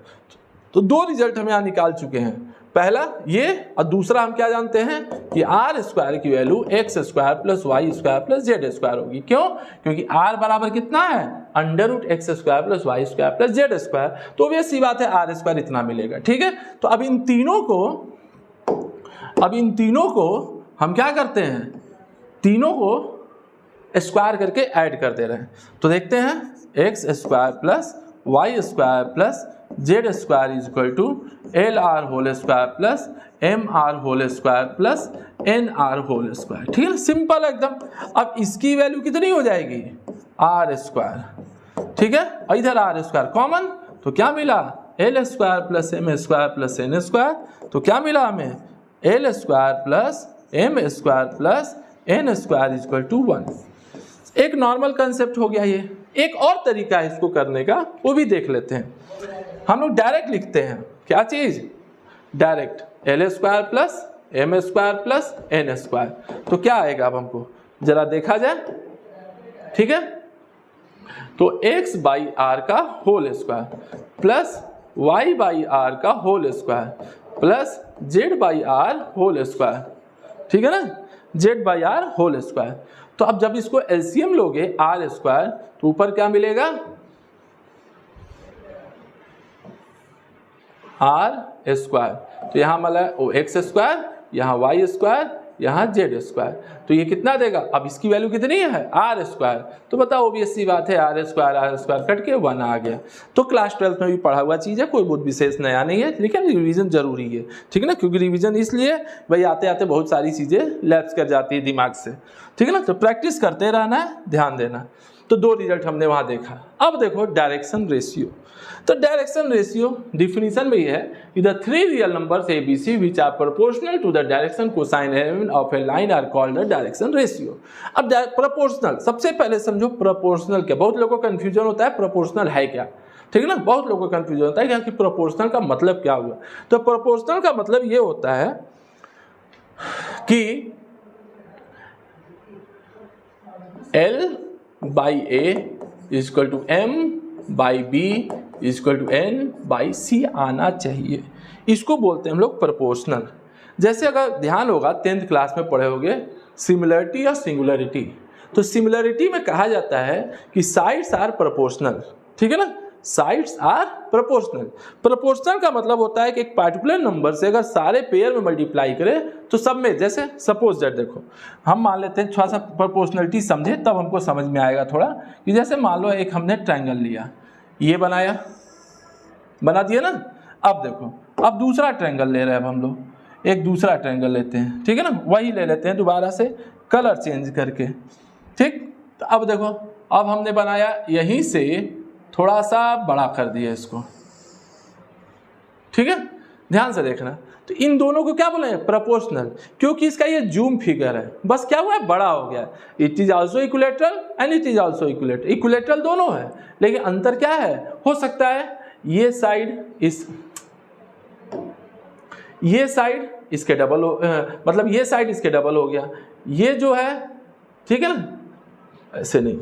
तो दो रिजल्ट हम यहाँ निकाल चुके हैं, पहला ये और दूसरा हम क्या जानते हैं कि r² की वैल्यू x² + y² + z² होगी। क्यों, क्योंकि r बराबर कितना है √x² + y² + z², तो ऑब्वियस बात है r² इतना मिलेगा, ठीक है। तो अब इन तीनों को हम क्या करते हैं, तीनों को स्क्वायर करके ऐड कर दे रहे हैं। तो देखते हैं x² + y² + z² = LR² + MR² + NR², ठीक है ना, सिंपल एकदम। अब इसकी वैल्यू कितनी हो जाएगी r², ठीक है, इधर r² कॉमन, तो क्या मिला L² + M² + N², तो क्या मिला हमें L² + M² + N² = 1। एक नॉर्मल कंसेप्ट हो गया ये। एक और तरीका है इसको करने का, वो भी देख लेते हैं। हम लोग डायरेक्ट लिखते हैं, क्या चीज, डायरेक्ट L² + M² + N², तो क्या आएगा अब हमको जरा देखा जाए, ठीक है। तो x/r का होल स्क्वायर प्लस y/r का whole square plus z/r whole square, ठीक है ना, z/r होल स्क्वायर। तो अब जब इसको एलसीएम लोगे r² तो ऊपर क्या मिलेगा r², तो यहाँ मतलब x², यहाँ y², यहाँ z², तो ये कितना देगा, अब इसकी वैल्यू कितनी है r², तो बताओ ऑब्वियस सी बात है r² कट के 1 आ गया। तो क्लास 12th में भी पढ़ा हुआ चीज़ है, कोई बहुत विशेष नया नहीं है, लेकिन रिवीजन जरूरी है, ठीक है ना, क्योंकि रिवीजन इसलिए भाई आते आते बहुत सारी चीज़ें लैप्स कर जाती है दिमाग से, ठीक है ना, तो प्रैक्टिस करते रहना है, ध्यान देना। तो दो रिजल्ट हमने वहाँ देखा। अब देखो डायरेक्शन रेशियो। तो डायरेक्शन रेशियो डिफिनीशन में ये है कि the 3 real numbers ABC which are proportional to the direction cosine element of a line are called the direction ratio. अब प्रोपोर्शनल, सबसे पहले समझो प्रोपोर्शनल क्या, बहुत लोगों को कंफ्यूजन होता है प्रोपोर्शनल है क्या, ठीक है ना, बहुत लोगों को कंफ्यूजन होता है कि प्रोपोर्शनल का मतलब क्या हुआ। तो प्रोपोर्शनल का मतलब ये होता है कि L/A = M/B = N/C आना चाहिए, इसको बोलते हैं हम लोग प्रोपोर्शनल। जैसे अगर ध्यान होगा 10th क्लास में पढ़े होंगे सिमिलरिटी और सिंगुलरिटी, तो सिमिलरिटी में कहा जाता है कि साइड्स आर प्रोपोर्शनल, ठीक है ना, साइड्स आर प्रोपोर्शनल। प्रोपोर्शनल का मतलब होता है कि एक पार्टिकुलर नंबर से अगर सारे पेयर में मल्टीप्लाई करें तो सब में, जैसे सपोज दैट देखो हम मान लेते हैं, थोड़ा सा प्रोपोर्शनलिटी समझे तब हमको समझ में आएगा थोड़ा, कि जैसे मान लो एक हमने ट्रायंगल लिया, ये बना दिया ना, अब देखो अब दूसरा ट्रायंगल ले रहे हैं, अब हम लोग एक दूसरा ट्रायंगल लेते हैं, ठीक है ना, वही ले लेते हैं दोबारा से कलर चेंज करके, ठीक। तो अब देखो अब हमने बनाया यहीं से थोड़ा सा बड़ा कर दिया इसको, ठीक है, ध्यान से देखना। तो इन दोनों को क्या बोले प्रोपोर्शनल, क्योंकि इसका ये जूम फिगर है, बस क्या हुआ है बड़ा हो गया। It is also equilateral and it is also equilateral, equilateral दोनों है, लेकिन अंतर क्या है, हो सकता है ये साइड ये साइड इसके डबल हो, मतलब ये साइड इसके डबल हो गया, ये जो है, ठीक है ना, ऐसे नहीं,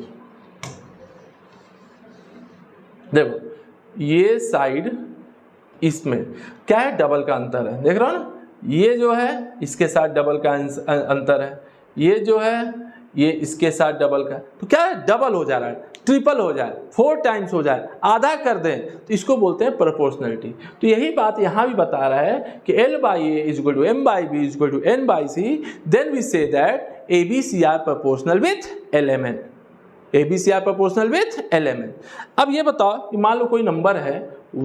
देखो ये साइड इसमें क्या है, डबल का अंतर है, देख रहे हो ना, ये जो है इसके साथ डबल का अंतर है, ये जो है ये इसके साथ डबल का, तो क्या है, डबल हो जा रहा है, ट्रिपल हो जाए, 4 टाइम्स हो जाए, आधा कर दें, तो इसको बोलते हैं प्रोपोर्शनलिटी। तो यही बात यहाँ भी बता रहा है कि L by A is equal to M by B is equal to N by C, then we say that ABC are proportional with LMN, ABC are proportional with LMN। अब ये बताओ कि मान लो कोई नंबर है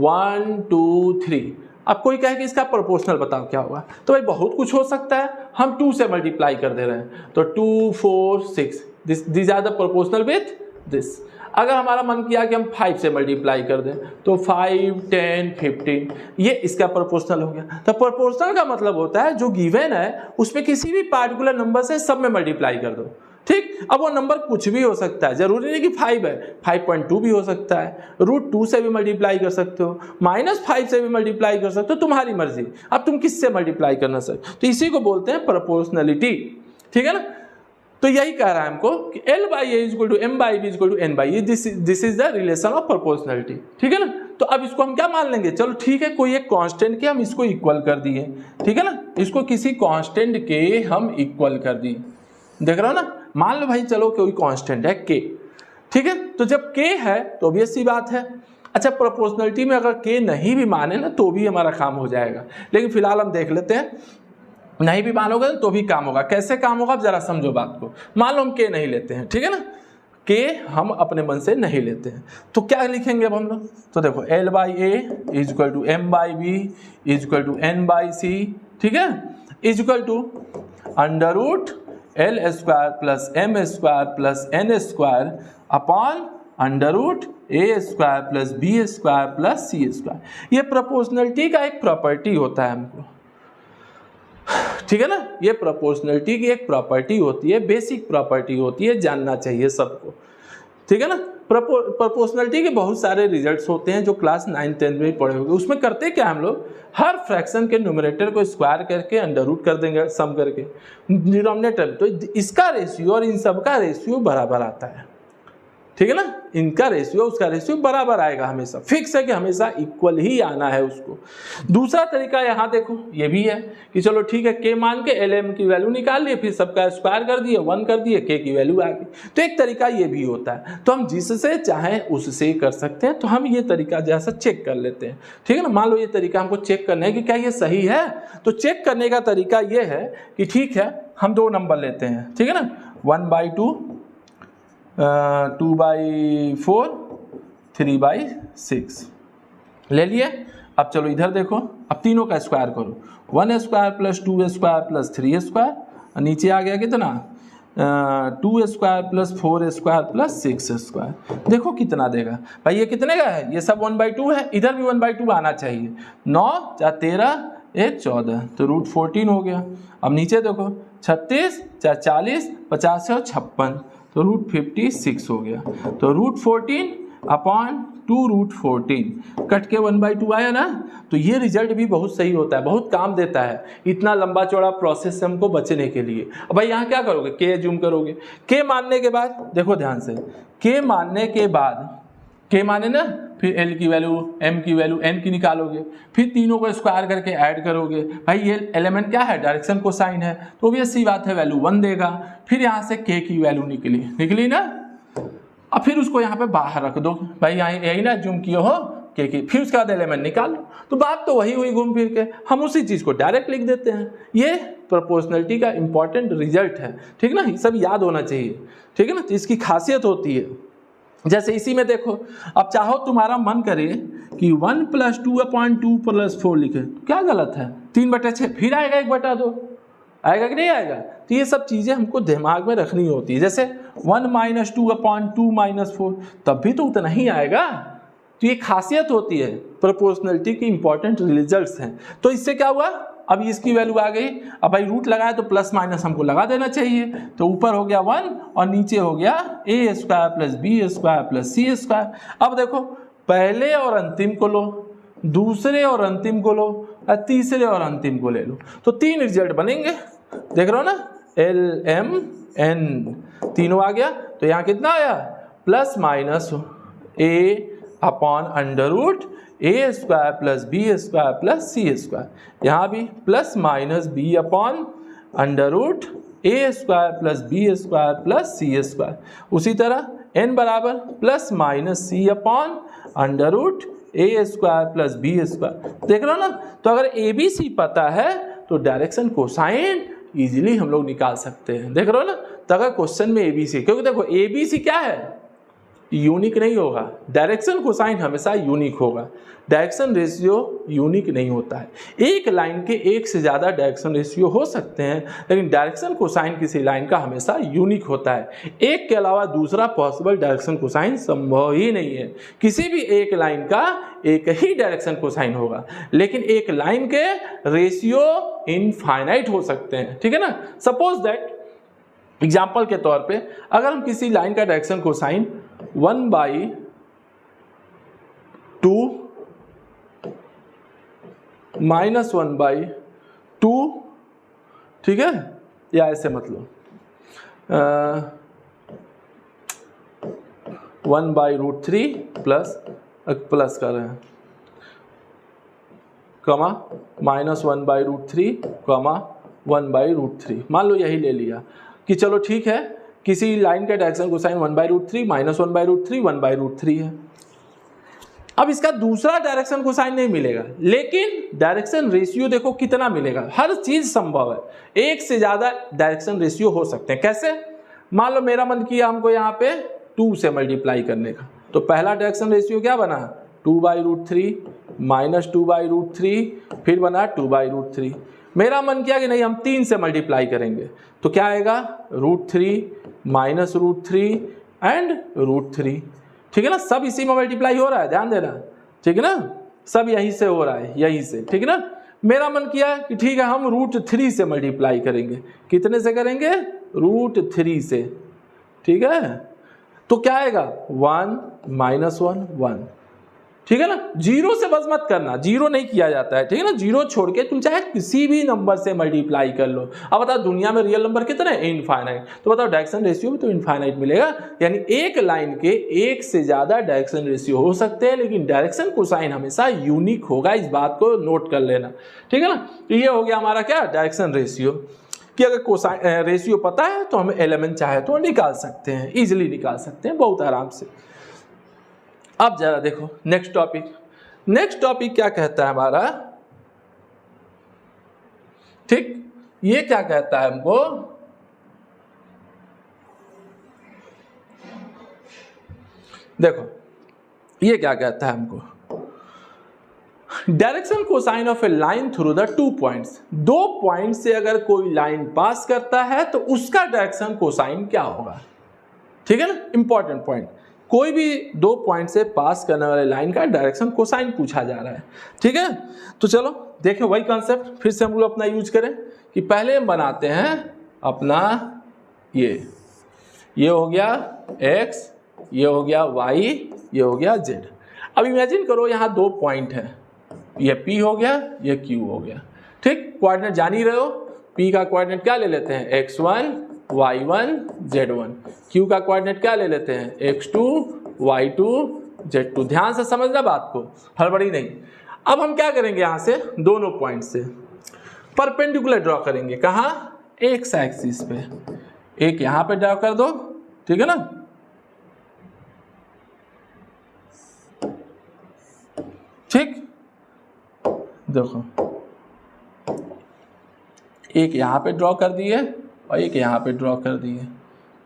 1 2 3, अब कोई कहे कि इसका प्रोपोर्शनल बताओ क्या होगा, तो भाई बहुत कुछ हो सकता है, हम 2 से मल्टीप्लाई कर दे रहे हैं, तो 2 4 6, this are the proportional with this. अगर हमारा मन किया कि हम 5 से मल्टीप्लाई कर दें, तो 5 10 15, ये इसका प्रोपोर्शनल हो गया। तो प्रोपोर्शनल का मतलब होता है जो गिवन है उस पर किसी भी पार्टिकुलर नंबर से सब में मल्टीप्लाई कर दो, ठीक। अब वो नंबर कुछ भी हो सकता है, जरूरी नहीं कि 5 है, 5.2 भी हो सकता है, √2 से भी मल्टीप्लाई कर सकते हो, -5 से भी मल्टीप्लाई कर सकते हो, तुम्हारी मर्जी, अब तुम किससे मल्टीप्लाई करना सकते, तो इसी को बोलते हैं प्रोपोर्शनलिटी, ठीक है ना। तो यही कह रहा है हमको कि L by A is equal to M by B is equal to N by E, this is the relation of proportionality, ठीक है ना। तो अब इसको हम क्या मान लेंगे, चलो ठीक है, कोई एक कांस्टेंट के हम इसको इक्वल कर दिए, ठीक है ना, इसको किसी कांस्टेंट के हम इक्वल कर दिए, देख रहे हो ना, मान लो भाई चलो कोई कांस्टेंट है k, ठीक है, तो जब k है तो ऑब्वियस सी बात है। अच्छा, प्रोपोर्शनलिटी में अगर k नहीं भी माने ना तो भी हमारा काम हो जाएगा, लेकिन फिलहाल हम देख लेते हैं, नहीं भी मानोगे तो भी काम होगा। कैसे काम होगा आप जरा समझो बात को। मान लो हम k नहीं लेते हैं, ठीक है ना, k हम अपने मन से नहीं लेते हैं, तो क्या लिखेंगे अब हम लोग, तो देखो L by A is equal to M by B is equal to N by C, ठीक है, is equal to under root L square plus M square plus N square upon under root A square plus B square plus C square. ये प्रोपोर्शनलिटी का एक प्रॉपर्टी होता है हमको, ठीक है ना, ये प्रोपोर्शनलिटी की एक प्रॉपर्टी होती है, बेसिक प्रॉपर्टी होती है, जानना चाहिए सबको, ठीक है ना। प्रोपोर्शनलिटी के बहुत सारे रिजल्ट्स होते हैं जो क्लास 9 10 में पढ़े होंगे। उसमें करते क्या हम लोग, हर फ्रैक्शन के न्यूमरेटर को स्क्वायर करके अंडर रूट कर देंगे सम करके डिनोमिनेटर, तो इसका रेशियो और इन सब का रेशियो बराबर आता है, ठीक है ना, इनका रेशियो उसका रेशियो बराबर आएगा, हमेशा फिक्स है कि हमेशा इक्वल ही आना है उसको। दूसरा तरीका यहाँ देखो ये भी है कि चलो ठीक है, k मान के LM की वैल्यू निकाल लिए, फिर सबका स्क्वायर कर दिए, 1 कर दिए, k की वैल्यू आ गई। तो एक तरीका ये भी होता है, तो हम जिससे चाहें उससे कर सकते हैं, तो हम ये तरीका जैसा चेक कर लेते हैं, ठीक है ना। मान लो ये तरीका हमको चेक करना है कि क्या ये सही है, तो चेक करने का तरीका ये है कि ठीक है, हम 2 नंबर लेते हैं, ठीक है ना, 1/2 2 by 4 3 by 6 ले लिए। अब चलो इधर देखो, अब तीनों का स्क्वायर करो, 1 square plus 2 square plus 3 square, नीचे आ गया कितना 2 square plus 4 square plus 6 square, देखो कितना देगा भाई, ये कितने का है, ये सब 1/2 है, इधर भी 1/2 आना चाहिए, 9 4 13 1 14, तो √14 हो गया। अब नीचे देखो 36 4 40 50 और 56, तो √56 हो गया, तो √14 अपॉन 2√14 कट के 1/2 आया ना। तो ये रिजल्ट भी बहुत सही होता है, बहुत काम देता है इतना लंबा चौड़ा प्रोसेस से हमको बचने के लिए। अब भाई यहाँ क्या करोगे, k जूम करोगे, k मानने के बाद देखो ध्यान से, k मानने के बाद k माने ना, फिर L की वैल्यू M की वैल्यू N की निकालोगे, फिर तीनों को स्क्वायर करके ऐड करोगे। भाई ये एलिमेंट क्या है, डायरेक्शन कोसाइन है, तो ऑब्वियस बात है वैल्यू 1 देगा। फिर यहाँ से k की वैल्यू निकली ना, अब फिर उसको यहाँ पे बाहर रख दो, भाई यहाँ यही ना जूम किए हो k की, फिर उसके बाद एलिमेंट निकाल लो, तो बात तो वही हुई घूम फिर के, हम उसी चीज़ को डायरेक्ट लिख देते हैं। ये प्रोपोर्शनलिटी का इंपॉर्टेंट रिजल्ट है, ठीक ना, ये सब याद होना चाहिए, ठीक है ना, तो इसकी खासियत होती है। जैसे इसी में देखो, अब चाहो तुम्हारा मन करे कि 1 + 2/2 + 4 लिखे, क्या गलत है, 3/6 फिर आएगा 1/2, आएगा कि नहीं आएगा। तो ये सब चीज़ें हमको दिमाग में रखनी होती है। जैसे 1 - 2/2 - 4, तब भी तो उतना ही आएगा। तो ये खासियत होती है, प्रोपोर्शनलिटी की इंपॉर्टेंट रिजल्ट्स हैं। तो इससे क्या हुआ, अब इसकी वैल्यू आ गई, अब भाई रूट लगाया तो प्लस माइनस हमको लगा देना चाहिए, तो ऊपर हो गया 1 और नीचे हो गया a² + b² + c²। अब देखो पहले और अंतिम को लो, दूसरे और अंतिम को लो, और तीसरे और अंतिम को ले लो, तो 3 रिजल्ट बनेंगे, देख रहे हो ना, एल एम एन तीनों आ गया। तो यहाँ कितना आया, plus minus a upon under root a square plus b square plus c square, यहाँ भी plus minus b upon under root a square plus b square plus c square. उसी तरह n बराबर plus minus c upon under root a square plus b square, देख रहे हो ना। तो अगर ए बी सी पता है तो डायरेक्शन कोसाइन इजीली हम लोग निकाल सकते हैं, देख रहे हो ना। तो अगर क्वेश्चन में ए बी सी, क्योंकि देखो ए बी सी क्या है, यूनिक नहीं होगा, डायरेक्शन कोसाइन हमेशा यूनिक होगा, डायरेक्शन रेशियो यूनिक नहीं होता है। एक लाइन के एक से ज़्यादा डायरेक्शन रेशियो हो सकते हैं, लेकिन डायरेक्शन कोसाइन किसी लाइन का हमेशा यूनिक होता है। एक के अलावा दूसरा पॉसिबल डायरेक्शन कोसाइन संभव ही नहीं है। किसी भी एक लाइन का एक ही डायरेक्शन कोसाइन होगा, लेकिन एक लाइन के रेशियो इनफाइनाइट हो सकते हैं, ठीक है ना। सपोज दैट एग्जाम्पल के तौर पे अगर हम किसी लाइन का डायरेक्शन कोसाइन 1/2 माइनस 1/2, ठीक है, या ऐसे मतलब 1/√3 प्लस कर रहे हैं कमा माइनस 1/√3 कमा 1/√3, मान लो यही ले लिया कि चलो ठीक है, किसी लाइन का डायरेक्शन कोसाइन 1/√3 माइनस 1/√3 1/√3 है। अब इसका दूसरा डायरेक्शन कोसाइन नहीं मिलेगा, लेकिन डायरेक्शन रेशियो देखो कितना मिलेगा, हर चीज संभव है, एक से ज्यादा डायरेक्शन रेशियो हो सकते हैं। कैसे, मान लो मेरा मन किया हमको यहाँ पे 2 से मल्टीप्लाई करने का, तो पहला डायरेक्शन रेशियो क्या बना, 2/√3 माइनस 2/√3, फिर बना 2/√3। मेरा मन किया कि नहीं हम 3 से मल्टीप्लाई करेंगे, तो क्या आएगा, √3 माइनस √3 एंड √3, ठीक है ना। सब इसी में मल्टीप्लाई हो रहा है, ध्यान देना, ठीक है ना, सब यहीं से हो रहा है, यहीं से, ठीक है ना। मेरा मन किया कि ठीक है हम √3 से मल्टीप्लाई करेंगे, कितने से करेंगे, √3 से, ठीक है। तो क्या आएगा, 1 माइनस 1 1, ठीक है ना। 0 से बस मत करना, 0 नहीं किया जाता है, ठीक है ना। 0 छोड़ के तुम चाहे किसी भी नंबर से मल्टीप्लाई कर लो। अब बताओ दुनिया में रियल नंबर कितने हैं, इनफाइनाइट, तो बताओ डायरेक्शन रेशियो भी तो इनफाइनाइट मिलेगा। यानी एक लाइन के एक से ज्यादा डायरेक्शन रेशियो हो सकते हैं, लेकिन डायरेक्शन कोसाइन हमेशा यूनिक होगा, इस बात को नोट कर लेना, ठीक है ना। तो ये हो गया हमारा क्या, डायरेक्शन रेशियो, कि अगर कोसाइन रेशियो पता है तो हम एलिमेंट चाहे तो निकाल सकते हैं, इजिली निकाल सकते हैं, बहुत आराम से। अब जरा देखो नेक्स्ट टॉपिक क्या कहता है हमारा, ठीक, ये क्या कहता है हमको, देखो ये क्या कहता है हमको, direction cosine of a line through the 2 points, 2 point से अगर कोई लाइन पास करता है तो उसका डायरेक्शन कोसाइन क्या होगा, ठीक है ना। इंपॉर्टेंट पॉइंट, कोई भी 2 पॉइंट से पास करने वाले लाइन का डायरेक्शन कोसाइन पूछा जा रहा है, ठीक है। तो चलो देखो वही कॉन्सेप्ट फिर से हम लोग अपना यूज करें, कि पहले हम बनाते हैं अपना ये हो गया x, ये हो गया y, ये हो गया z। अब इमेजिन करो यहाँ 2 पॉइंट है, ये p हो गया, ये q हो गया, ठीक। कोऑर्डिनेट जान ही रहे हो, p का कोऑर्डिनेट क्या ले लेते हैं, x1 y1 z1, q का कोऑर्डिनेट क्या ले लेते हैं, x2 y2 z2। ध्यान से समझना बात को, हड़बड़ी नहीं। अब हम क्या करेंगे, यहाँ से दोनों पॉइंट से परपेंडिकुलर ड्रॉ करेंगे, कहाँ, एक्स एक्सिस पे, एक यहाँ पे ड्रॉ कर दो, ठीक है ना। ठीक, देखो एक यहाँ पे ड्रॉ कर दिए और एक यहाँ पे ड्रॉ कर दिए,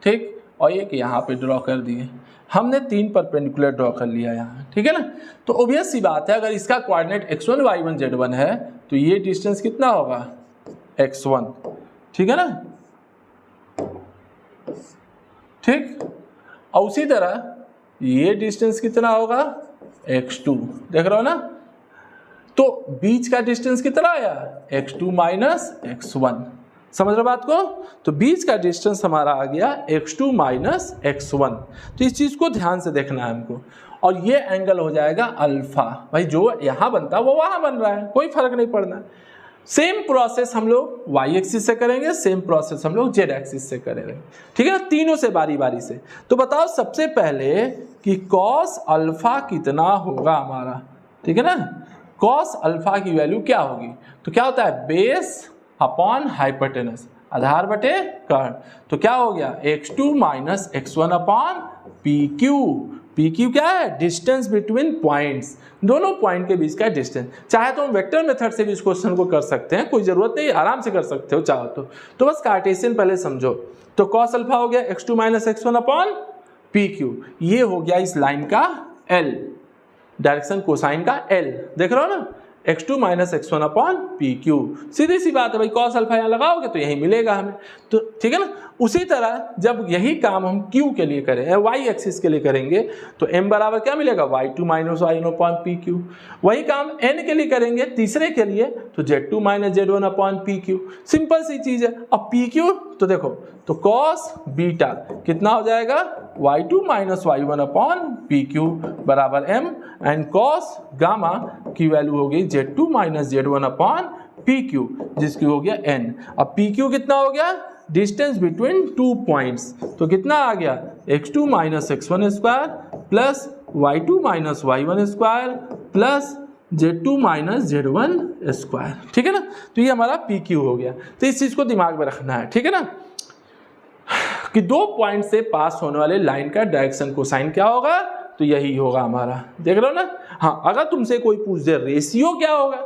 ठीक, और एक यहाँ पे ड्रॉ कर दिए। हमने 3 परपेंडिकुलर ड्रॉ कर लिया यहाँ, ठीक है ना। तो ऑब्वियस सी बात है, अगर इसका कोऑर्डिनेट x1 y1 z1 है तो ये डिस्टेंस कितना होगा, x1, ठीक है ना, ठीक। और उसी तरह ये डिस्टेंस कितना होगा, x2, देख रहे हो ना। तो बीच का डिस्टेंस कितना आया, x2 माइनस x1, समझ रहे बात को। तो बीच का डिस्टेंस हमारा आ गया x2 माइनस x1। तो इस चीज को ध्यान से देखना है हमको। और ये एंगल हो जाएगा अल्फा। भाई जो यहाँ बनता है वो वहाँ बन रहा है, कोई फर्क नहीं पड़ना। सेम प्रोसेस हम लोग वाई एक्सिस से करेंगे, सेम प्रोसेस हम लोग जेड एक्सिस से करेंगे, ठीक है ना, तीनों से बारी बारी से। तो बताओ सबसे पहले कि कॉस अल्फा कितना होगा हमारा, ठीक है ना। कॉस अल्फा की वैल्यू क्या होगी, तो क्या होता है बेस अपॉन हाइपोटेनस, आधार बटे कर्ण। तो क्या हो गया x2 minus x1 upon P Q. P Q क्या है, डिस्टेंस बिटवीन पॉइंट्स, दोनों पॉइंट के बीच का डिस्टेंस। चाहे तो हम वेक्टर मेथड से भी इस क्वेश्चन को कर सकते हैं, कोई जरूरत नहीं, आराम से कर सकते हो चाहो तो बस कार्टेशियन पहले समझो। तो कॉस अल्फा हो गया x2 minus x1 upon P Q, ये हो गया इस लाइन का L, डायरेक्शन कोसाइन का L, देख रहे हो ना, x2 minus x1 upon P Q. सीधी सी बात है भाई, कॉस अल्फा यहाँ लगाओगे तो यही मिलेगा हमें, तो ठीक है ना। उसी तरह जब यही काम हम q के लिए करें, वाई एक्सिस के लिए करेंगे, तो m बराबर क्या मिलेगा y2 minus y1 upon P Q. वही काम n के लिए करेंगे, तीसरे के लिए, तो z2 minus z1 upon P Q. Simple सी चीज़ है। अब पी क्यू तो देखो, तो कॉस बीटा कितना हो जाएगा y2 minus y1 upon P Q बराबर m, एंड कॉस गामा की वैल्यू हो गई z2 minus z1 upon P Q, जिसकी हो गया n। अब पी क्यू कितना हो गया, डिस्टेंस बिटवीन टू पॉइंट्स, तो कितना आ गया x2 minus x1 square plus y2 minus y1 square plus z2 minus z1 square, ठीक है ना। तो ये हमारा पी क्यू हो गया। तो इस चीज़ को दिमाग में रखना है, ठीक है ना, कि दो पॉइंट से पास होने वाले लाइन का डायरेक्शन कोसाइन क्या होगा, तो यही होगा हमारा, देख रहे हो ना। हाँ, अगर तुमसे कोई पूछ दे रेशियो क्या होगा,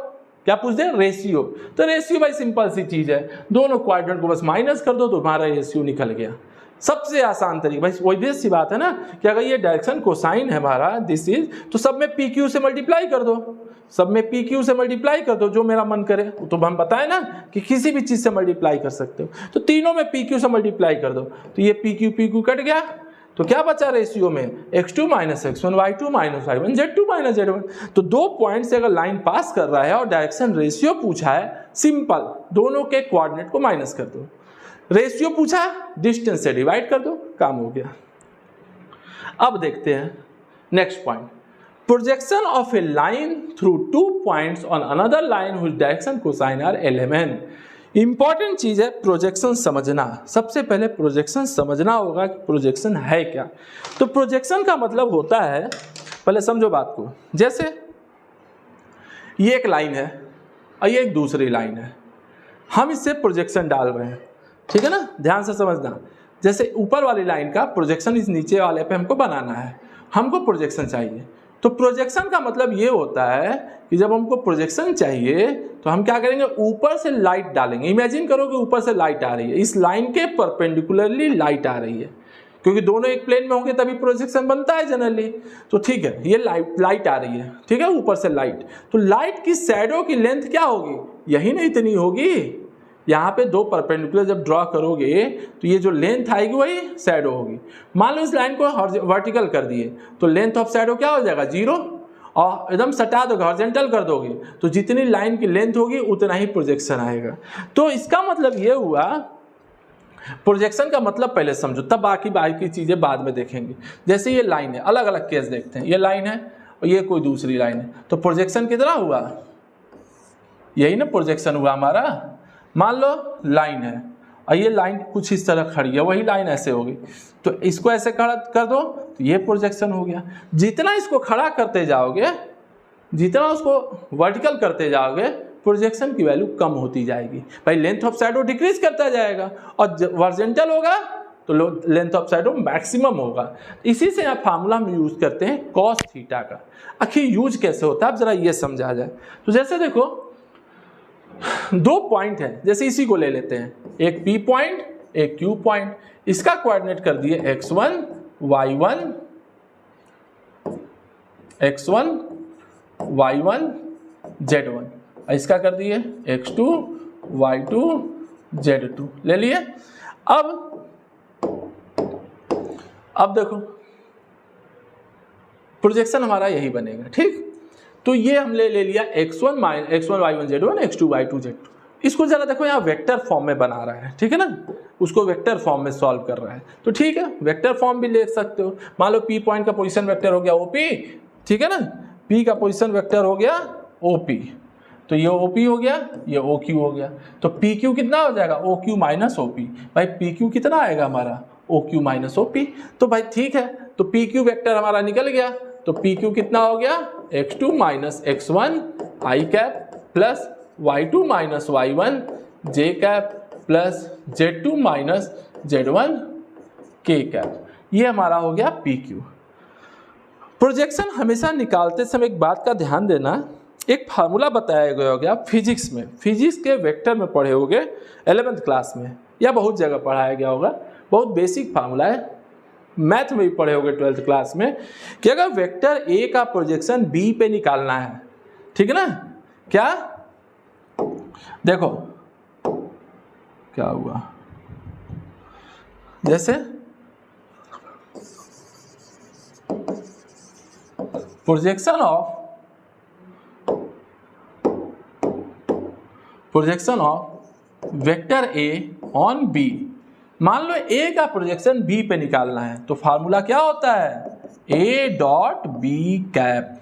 क्या पूछ दे रेशियो, तो रेशियो भाई सिंपल सी चीज है, दोनों क्वाड्रेंट को बस माइनस कर दो तो हमारा रेशियो निकल गया। सबसे आसान तरीका भाई, वही बेस सी बात है ना, कि अगर ये डायरेक्शन कोसाइन है हमारा दिस इज, तो सब में पी क्यू से मल्टीप्लाई कर दो, सब में पी क्यू से मल्टीप्लाई कर दो, जो मेरा मन करे। तो हम बताए ना कि किसी भी चीज से मल्टीप्लाई कर सकते हो, तो तीनों में पी क्यू से मल्टीप्लाई कर दो, तो ये पी क्यू कट गया, तो क्या बचा रेशियो में x2 minus x1 y2 minus y1 z2 minus z1। तो दो पॉइंट से अगर लाइन पास कर रहा है और डायरेक्शन रेशियो पूछा है, सिंपल दोनों के कोऑर्डिनेट को माइनस कर दो, रेशियो पूछा डिस्टेंस से डिवाइड कर दो, काम हो गया। अब देखते हैं next point, projection of a line through two points on another line which direction cosine are LMN। Important चीज है प्रोजेक्शन समझना। सबसे पहले प्रोजेक्शन समझना होगा कि प्रोजेक्शन है क्या। तो प्रोजेक्शन का मतलब होता है, पहले समझो बात को, जैसे ये एक लाइन है और ये एक दूसरी लाइन है, हम इससे प्रोजेक्शन डाल रहे हैं, ठीक है ना, ध्यान से समझना। जैसे ऊपर वाली लाइन का प्रोजेक्शन इस नीचे वाले पे हमको बनाना है, हमको प्रोजेक्शन चाहिए। तो प्रोजेक्शन का मतलब ये होता है कि जब हमको प्रोजेक्शन चाहिए तो हम क्या करेंगे, ऊपर से लाइट डालेंगे। इमेजिन करो कि ऊपर से लाइट आ रही है, इस लाइन के परपेंडिकुलरली लाइट आ रही है, क्योंकि दोनों एक प्लेन में होंगे तभी प्रोजेक्शन बनता है जनरली। तो ठीक है, ये लाइट आ रही है, ठीक है, ऊपर से लाइट, तो लाइट की शैडो की लेंथ क्या होगी, यही नहीं इतनी होगी। यहाँ पे दो परपेंडिकुलर जब ड्रॉ करोगे तो ये जो लेंथ आएगी वही शैडो होगी। मान लो इस लाइन को वर्टिकल कर दिए तो लेंथ ऑफ शैडो क्या हो जाएगा 0, और एकदम सटा दोगे हॉरिजॉन्टल कर दोगे तो जितनी लाइन की लेंथ होगी उतना ही प्रोजेक्शन आएगा। तो इसका मतलब ये हुआ, प्रोजेक्शन का मतलब पहले समझो, तब बाकी चीज़ें बाद में देखेंगे। जैसे ये लाइन है, अलग अलग केस देखते हैं, ये लाइन है और ये कोई दूसरी लाइन है, तो प्रोजेक्शन कितना हुआ, यही ना प्रोजेक्शन हुआ हमारा। मान लो लाइन है और ये लाइन कुछ इस तरह खड़ी है, वही लाइन ऐसे होगी, तो इसको ऐसे खड़ा कर दो तो ये प्रोजेक्शन हो गया। जितना इसको खड़ा करते जाओगे, जितना उसको वर्टिकल करते जाओगे, प्रोजेक्शन की वैल्यू कम होती जाएगी। भाई लेंथ ऑफ शैडो डिक्रीज करता जाएगा, और वर्जेंटल होगा तो लेंथ ऑफ शैडो मैक्सिमम होगा। इसी से आप फार्मूला हम यूज करते हैं कॉस थीटा का। आखिर यूज कैसे होता है, अब जरा ये समझा जाए। तो जैसे देखो दो पॉइंट है, जैसे इसी को ले लेते हैं, एक P पॉइंट एक Q पॉइंट, इसका कोऑर्डिनेट कर दिए x1 y1 z1, इसका कर दिए x2 y2 z2, ले लिए। अब देखो प्रोजेक्शन हमारा यही बनेगा, ठीक। तो ये हमने ले लिया x1 y1 z1 x2 y2 z2। इसको जरा देखो यहाँ वेक्टर फॉर्म में बना रहा है, ठीक है ना, उसको वेक्टर फॉर्म में सॉल्व कर रहा है। तो ठीक है, वेक्टर फॉर्म भी ले सकते हो। मान लो पी पॉइंट का पोजीशन वेक्टर हो गया ओपी, ठीक है ना, पी का पोजीशन वेक्टर हो गया ओपी, तो ये ओपी हो गया, ये ओ क्यू हो गया। तो पी क्यू कितना हो जाएगा, ओ क्यू माइनस ओपी। भाई पी क्यू कितना आएगा हमारा, ओ क्यू माइनस ओपी। तो भाई ठीक है, तो पी क्यू वेक्टर हमारा निकल गया। तो पी क्यू कितना हो गया, x2 minus x1 i cap plus y2 minus y1 j cap plus z2 minus z1 k cap. ये हमारा हो गया पी क्यू। प्रोजेक्शन हमेशा निकालते समय एक बात का ध्यान देना, एक फार्मूला बताया गया होगा फिजिक्स में, फिजिक्स के वेक्टर में पढ़े होगे 11th क्लास में या बहुत जगह पढ़ाया गया होगा, बहुत बेसिक फार्मूला है। मैथ में भी पढ़े होगे 12th क्लास में कि अगर वेक्टर ए का प्रोजेक्शन बी पे निकालना है, ठीक है ना, क्या देखो क्या हुआ, जैसे projection of vector a on b, मान लो ए का प्रोजेक्शन बी पे निकालना है, तो फार्मूला क्या होता है, a dot b cap.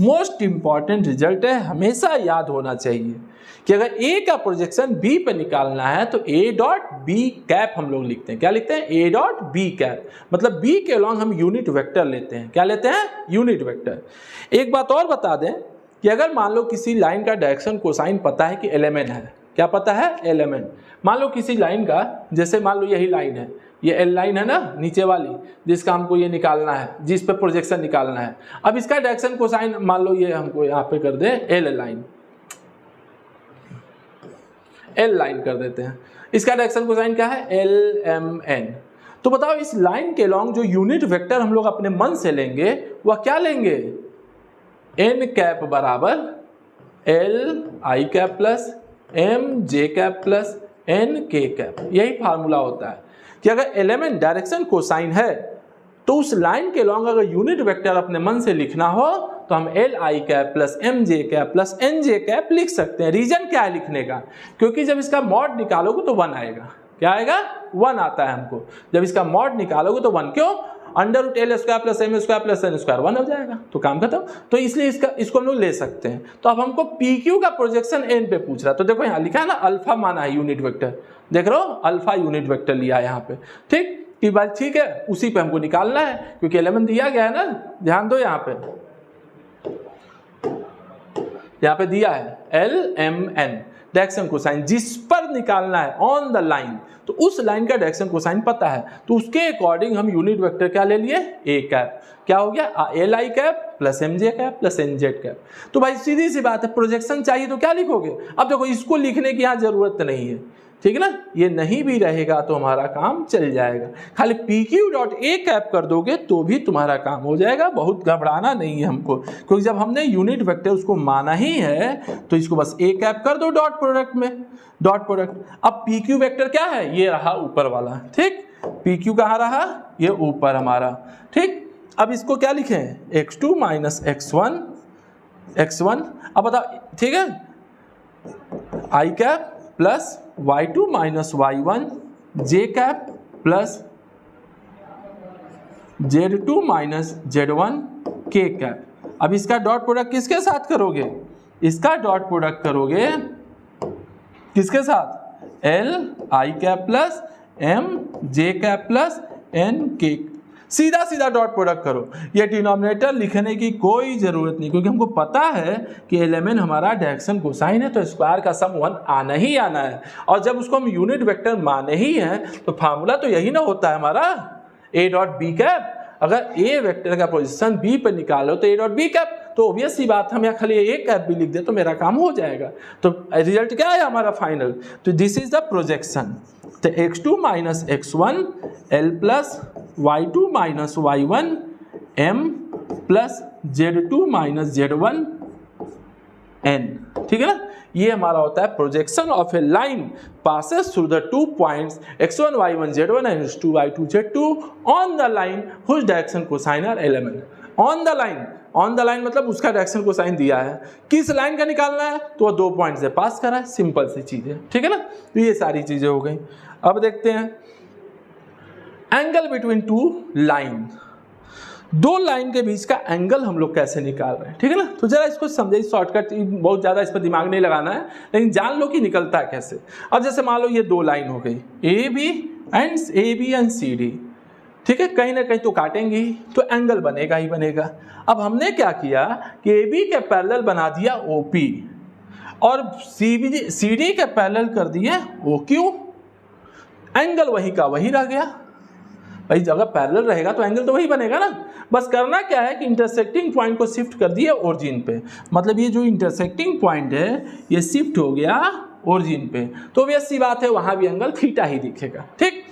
Most important result है, हमेशा याद होना चाहिए कि अगर ए का प्रोजेक्शन बी पे निकालना है तो ए डॉट बी कैप हम लोग लिखते हैं। क्या लिखते हैं, ए डॉट बी कैप, मतलब बी के अलॉन्ग हम यूनिट वेक्टर लेते हैं। क्या लेते हैं, यूनिट वेक्टर। एक बात और बता दें कि अगर मान लो किसी लाइन का डायरेक्शन कोसाइन पता है कि एलएमएन है, क्या पता है, एलएमएन। मान लो किसी लाइन का, जैसे मान लो यही लाइन है, ये एल लाइन है ना नीचे वाली, जिसका हमको ये निकालना है, जिस पे प्रोजेक्शन निकालना है। अब इसका डायरेक्शन कोसाइन मान लो ये हमको यहाँ पे कर दें एल लाइन, एल लाइन कर देते हैं, इसका डायरेक्शन कोसाइन क्या है, एल एम एन। तो बताओ इस लाइन के लॉन्ग जो यूनिट वेक्टर हम लोग अपने मन से लेंगे वह क्या लेंगे, एन कैप बराबर l i cap plus m j cap plus n k cap. यही फार्मूला होता है कि अगर एलिमेंट डायरेक्शन कोसाइन है तो उस लाइन के लॉन्ग अगर यूनिट वेक्टर अपने मन से लिखना हो तो हम l i cap plus m j cap plus n j cap लिख सकते हैं। रीजन क्या है लिखने का, क्योंकि जब इसका मॉड निकालोगे तो 1 आएगा। क्या आएगा, 1 आता है हमको। जब इसका मॉड निकालोगे तो 1, क्यों, under root l square plus m square plus n square 1 हो जाएगा, तो काम खत्म। तो इसलिए इसको हम लोग ले सकते हैं। तो अब हमको पी क्यू का प्रोजेक्शन एन पे पूछ रहा है, तो देखो यहाँ लिखा है ना, अल्फा माना है यूनिट वेक्टर, देख रहे हो, अल्फा यूनिट वेक्टर लिया है यहाँ पे, ठीक कि बात ठीक है, उसी पे हमको निकालना है क्योंकि एलिमेंट दिया गया है ना। ध्यान दो, यहाँ पे दिया है l m n direction cosine, जिस पर निकालना है ऑन द लाइन, तो उस लाइन का डायरेक्शन कोसाइन पता है, तो उसके अकॉर्डिंग हम यूनिट वेक्टर क्या ले लिए, ए कैप। क्या हो गया, l i cap plus m j cap plus n z cap. तो भाई सीधी सी बात है, प्रोजेक्शन चाहिए तो क्या लिखोगे। अब देखो इसको लिखने की यहाँ जरूरत नहीं है, ठीक है ना, ये नहीं भी रहेगा तो हमारा काम चल जाएगा। खाली P Q dot A cap कर दोगे तो भी तुम्हारा काम हो जाएगा, बहुत घबराना नहीं है हमको, क्योंकि जब हमने यूनिट वेक्टर उसको माना ही है तो इसको बस ए कैप कर दो डॉट प्रोडक्ट में, डॉट प्रोडक्ट। अब पी क्यू वेक्टर क्या है, ये रहा ऊपर वाला, ठीक, पी क्यू कहाँ रहा, ये ऊपर हमारा, ठीक। अब इसको क्या लिखें, x2 माइनस x1, अब बताओ, ठीक है, i cap plus y2 minus y1 j cap plus z2 minus z1 k cap. अब इसका डॉट प्रोडक्ट किसके साथ करोगे, इसका डॉट प्रोडक्ट करोगे किसके साथ, l i cap plus m j cap plus n k, सीधा सीधा डॉट प्रोडक्ट करो। ये डिनोमिनेटर लिखने की कोई जरूरत नहीं, क्योंकि हमको पता है कि एलिमेंट हमारा डायरेक्शन कोसाइन है तो स्क्वायर का सम 1 आना ही आना है। और जब उसको हम यूनिट वेक्टर माने ही हैं तो फार्मूला तो यही ना होता है हमारा, ए डॉट बी कैप। अगर ए वेक्टर का पोजीशन बी पर निकालो तो ए डॉट बी कैप, तो ऑब्वियस सी बात, हम यहाँ खाली ए कैप भी लिख दे तो मेरा काम हो जाएगा। तो रिजल्ट क्या है हमारा फाइनल, तो दिस इज द प्रोजेक्शन। तो x2 minus x1 l plus y2 minus y1 m plus z2 minus z1 n, ठीक है ना। ये हमारा होता है projection of a line passes through the 2 points x1 y1 z1 and x2 y2 z2 on the line whose direction cosine are element. On the line मतलब उसका डायरेक्शन कोसाइन दिया है, किस लाइन का निकालना है तो वो 2 पॉइंट से पास करा है, सिंपल सी चीज है, ठीक है ना। तो ये सारी चीजें हो गई। अब देखते हैं एंगल बिटवीन टू लाइन, दो लाइन के बीच का एंगल हम लोग कैसे निकाल रहे हैं, ठीक है ना। तो जरा इसको समझिए, शॉर्टकट, बहुत ज़्यादा इस पर दिमाग नहीं लगाना है, लेकिन जान लो कि निकलता है कैसे। अब जैसे मान लो ये दो लाइन हो गई a b and c d, ठीक है, कहीं ना कहीं तो काटेंगे ही, तो एंगल बनेगा ही बनेगा। अब हमने क्या किया कि ए बी के पैरेलल बना दिया ओ पी और सी डी के पैरेलल कर दिए ओ क्यू, एंगल वही का वही रह गया। भाई अगर पैरेलल रहेगा तो एंगल तो वही बनेगा ना। बस करना क्या है कि इंटरसेक्टिंग पॉइंट को शिफ्ट कर दिया ओरिजिन पे, मतलब ये जो इंटरसेक्टिंग पॉइंट है ये शिफ्ट हो गया ओरिजिन पे, तो वैसी बात है वहां भी एंगल थीटा ही दिखेगा, ठीक।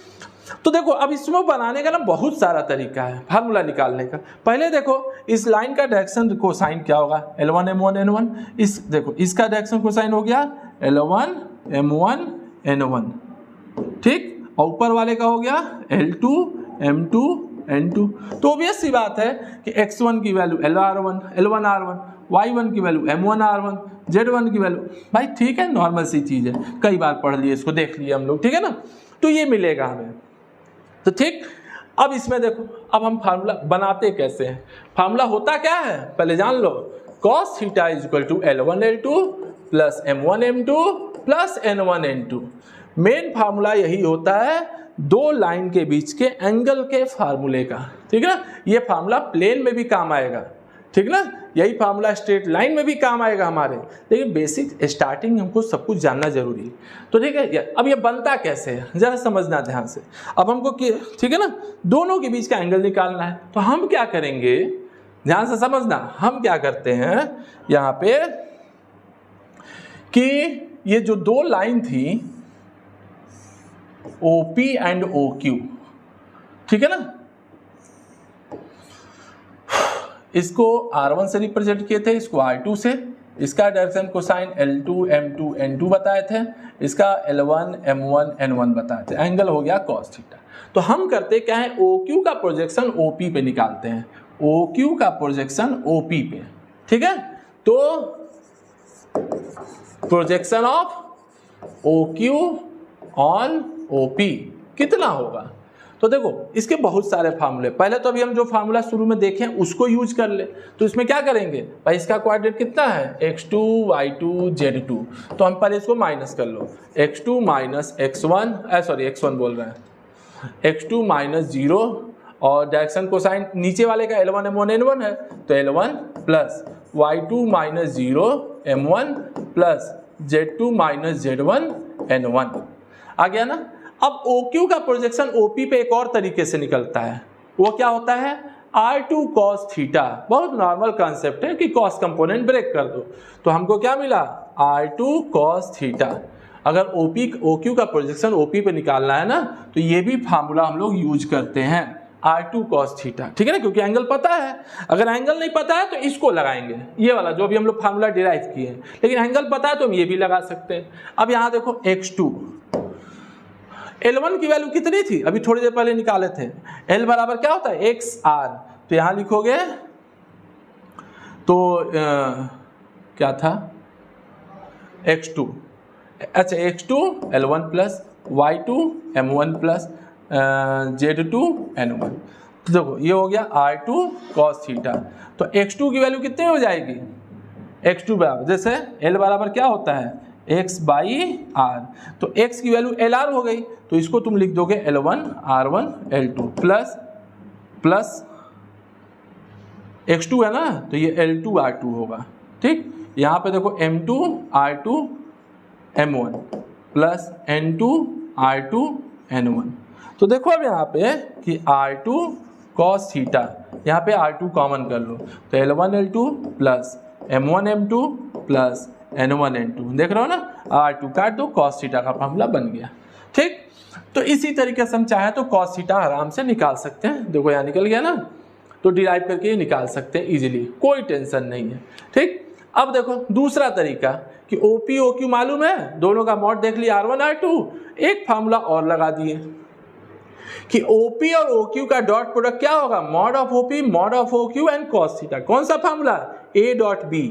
तो देखो अब इसमें बनाने का ना बहुत सारा तरीका है फार्मूला निकालने का। पहले देखो इस लाइन का डायरेक्शन कोसाइन क्या होगा, L1 M1 N1। इस देखो इसका डायरेक्शन कोसाइन हो गया L1 M1 N1, ठीक, और ऊपर वाले का हो गया L2 M2 N2। तो ऑब्वियस सी बात है कि x1 की वैल्यू L1 R1, y1 की वैल्यू M1 R1, z1 की वैल्यू, भाई ठीक है, नॉर्मल सी चीज है, कई बार पढ़ लिए इसको, देख लिए हम लोग, ठीक है ना। तो ये मिलेगा हमें, तो ठीक। अब इसमें देखो अब हम फार्मूला बनाते कैसे हैं। फार्मूला होता क्या है पहले जान लो, cos theta is equal to L1 L2 plus M1 M2 plus N1 N2। Main formula यही होता है दो लाइन के बीच के एंगल के फार्मूले का, ठीक है ना। ये फार्मूला प्लेन में भी काम आएगा, ठीक ना, यही फार्मूला स्ट्रेट लाइन में भी काम आएगा हमारे, लेकिन बेसिक स्टार्टिंग हमको सब कुछ जानना जरूरी है। तो ठीक है, अब ये बनता कैसे है जरा समझना ध्यान से। अब हमको ठीक है ना, दोनों के बीच का एंगल निकालना है, तो हम क्या करेंगे ध्यान से समझना। हम क्या करते हैं यहाँ पे कि ये जो दो लाइन थी OP एंड OQ, ठीक है ना, इसको R1 से रिप्रेजेंट किए थे, इसको R2 से, इसका direction cosine L2 M2 N2 बताए थे, इसका L1 M1 N1 बताए थे, एंगल हो गया cos थीटा। तो हम करते क्या है, OQ का प्रोजेक्शन OP पे निकालते हैं, OQ का प्रोजेक्शन OP पे, ठीक है। तो projection of OQ on OP कितना होगा, तो देखो इसके बहुत सारे फार्मूले, पहले तो अभी हम जो फार्मूला शुरू में देखें उसको यूज कर ले। तो इसमें क्या करेंगे भाई, इसका कोऑर्डिनेट कितना है x2 y2 z2, तो हम पहले इसको माइनस कर लो, x2 माइनस x1 बोल रहे हैं, x2 माइनस 0, और डायरेक्शन कोसाइन नीचे वाले का L1 M1 N1 है, तो L1 plus y2 minus 0 M1 plus z2 minus z1 N1 आ गया ना। अब OQ का प्रोजेक्शन OP पे एक और तरीके से निकलता है, वो क्या होता है R2 cos थीटा। बहुत नॉर्मल कॉन्सेप्ट है कि cos कंपोनेंट ब्रेक कर दो, तो हमको क्या मिला R2 cos थीटा। अगर OQ का प्रोजेक्शन OP पे निकालना है ना, तो ये भी फार्मूला हम लोग यूज करते हैं R2 cos थीटा, ठीक है ना, क्योंकि एंगल पता है। अगर एंगल नहीं पता है तो इसको लगाएंगे, ये वाला जो अभी हम लोग फार्मूला डिराइव किए हैं, लेकिन एंगल पता है तो हम ये भी लगा सकते हैं। अब यहाँ देखो x2, L1 की वैल्यू कितनी थी अभी थोड़ी देर पहले निकाले थे, L बराबर क्या होता है XR, तो यहां लिखोगे तो क्या था x2, अच्छा x2 L1 plus y2 M1 plus z2 N1। तो देखो ये हो गया R2 cos थीटा। तो x2 की वैल्यू कितनी हो जाएगी, x2 बराबर, जैसे L बराबर क्या होता है x बाई R, तो x की वैल्यू LR हो गई, तो इसको तुम लिख दोगे L1 R1 L2 plus x2 है ना, तो ये L2 R2 होगा, ठीक। यहाँ पे देखो M2 R2 M1 plus N2 R2 N1। तो देखो अब यहाँ पे कि R2 cos थीटा, यहाँ पे R2 कॉमन कर लो, तो L1 L2 plus M1 M2 plus N1 N2, देख रहे हो ना, R2 काट दो, cos थीटा का फार्मूला बन गया, ठीक। तो इसी तरीके से हम चाहे तो cos थीटा आराम से निकाल सकते हैं, देखो यहाँ निकल गया ना, तो डिराइव करके निकाल सकते हैं इजीली, कोई टेंशन नहीं है, ठीक। अब देखो दूसरा तरीका कि OP OQ मालूम है, दोनों का मॉड देख लिया R1 R2, एक फार्मूला और लगा दिए, कि OP और OQ का डॉट प्रोडक्ट क्या होगा, mod of OP mod of OQ and cos theta. कौन सा formula, A dot B,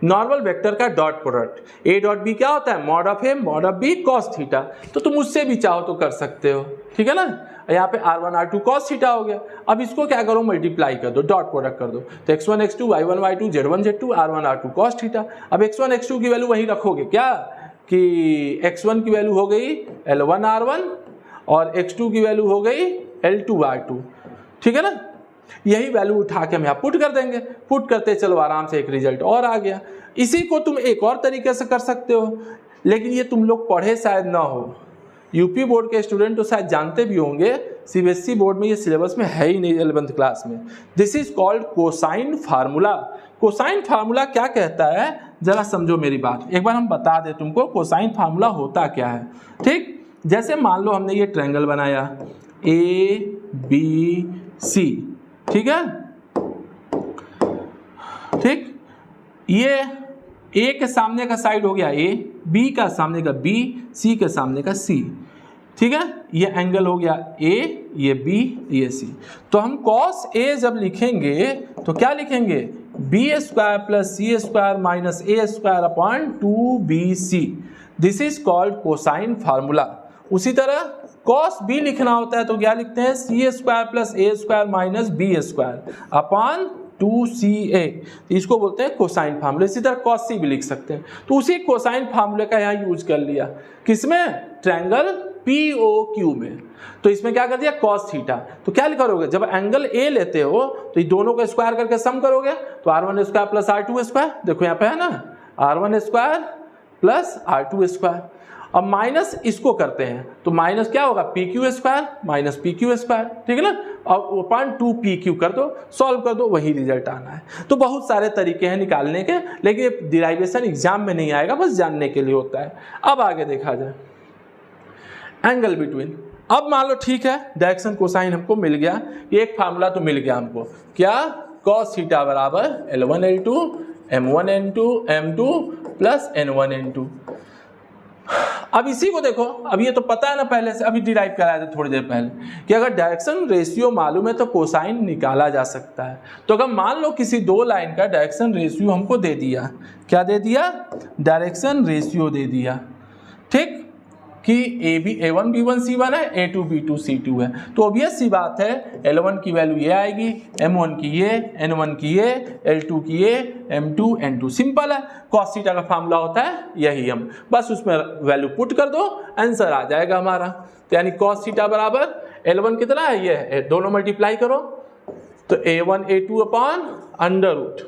normal vector का dot product. A dot B क्या होता है, mod of A mod of B cos theta. तो तुम उससे भी चाहो तो कर सकते हो, ठीक है ना। यहाँ पे R1 R2 कॉस थीटा हो गया। अब इसको क्या करो, मल्टीप्लाई कर दो, डॉट प्रोडक्ट कर दो। तो x1 x2 y1 y2 z1 z2 R1 R2 cos theta. अब x1 x2 की वैल्यू वही रखोगे क्या, कि x1 की वैल्यू हो गई L1 R1 और x2 की वैल्यू हो गई L2 R2, ठीक है ना। यही वैल्यू उठा के हम यहाँ पुट कर देंगे। पुट करते चलो आराम से एक रिजल्ट और आ गया। इसी को तुम एक और तरीके से कर सकते हो, लेकिन ये तुम लोग पढ़े शायद ना हो। यूपी बोर्ड के स्टूडेंट तो शायद जानते भी होंगे, सीबीएसई बोर्ड में ये सिलेबस में है ही नहीं 11th क्लास में। This is called cosine formula. Cosine formula क्या कहता है, जरा समझो मेरी बात। एक बार हम बता दें तुमको कोसाइन फार्मूला होता क्या है। ठीक, जैसे मान लो हमने ये ट्रायंगल बनाया ABC, ठीक है। ठीक, ये A के सामने का साइड हो गया A, B का सामने का B, C के सामने का C, ठीक है। ये एंगल हो गया A, ये B, ये C। तो हम cos A जब लिखेंगे तो क्या लिखेंगे, B square plus C square minus A square upon 2BC। This is called cosine formula. उसी तरह cos B लिखना होता है तो क्या लिखते हैं, C square plus A square minus B square upon 2CA। इसको बोलते हैं कोसाइन फार्मूला। इसी तरह cos C भी लिख सकते हैं। तो उसी कोसाइन फार्मूले का यहाँ यूज कर लिया, किसमें, ट्रायंगल POQ में। तो इसमें क्या कर दिया, cos थीटा। तो क्या करोगे, जब एंगल A लेते हो तो ये दोनों को स्क्वायर करके सम करोगे, तो R1 square plus R2 square, देखो यहाँ पे है ना, R1 square plus R2 square. अब माइनस इसको करते हैं तो माइनस क्या होगा, PQ square minus PQ square, ठीक है ना। अब अपॉन 2PQ कर दो, सॉल्व कर दो, वही रिजल्ट आना है। तो बहुत सारे तरीके हैं निकालने के, लेकिन ये डिराइवेशन एग्जाम में नहीं आएगा, बस जानने के लिए होता है। अब आगे देखा जाए एंगल बिटवीन। अब मान लो ठीक है, डायरेक्शन कोसाइन हमको मिल गया, एक फार्मूला तो मिल गया हमको, क्या, cos थीटा बराबर L1 L2 M1 N2 M2 plus N1 N2। अब इसी को देखो, अब ये तो पता है ना पहले से, अभी डिराइव कराया था थोड़ी देर पहले, कि अगर डायरेक्शन रेशियो मालूम है तो कोसाइन निकाला जा सकता है। तो अगर मान लो किसी दो लाइन का डायरेक्शन रेशियो हमको दे दिया, क्या दे दिया, डायरेक्शन रेशियो दे दिया, ठीक, कि A1 B1 C1 है, A2 B2 C2 है। तो ऑब्वियस सी बात है, L1 की वैल्यू ये आएगी, M1 की ये, N1 की ये, L2 की ये, M2 N2। सिंपल है, cos थीटा का फार्मूला होता है यही, हम बस उसमें वैल्यू पुट कर दो, आंसर आ जाएगा हमारा। तो यानी cos थीटा बराबर L1 कितना है, ये है, दोनों मल्टीप्लाई करो तो A1 A2 upon under root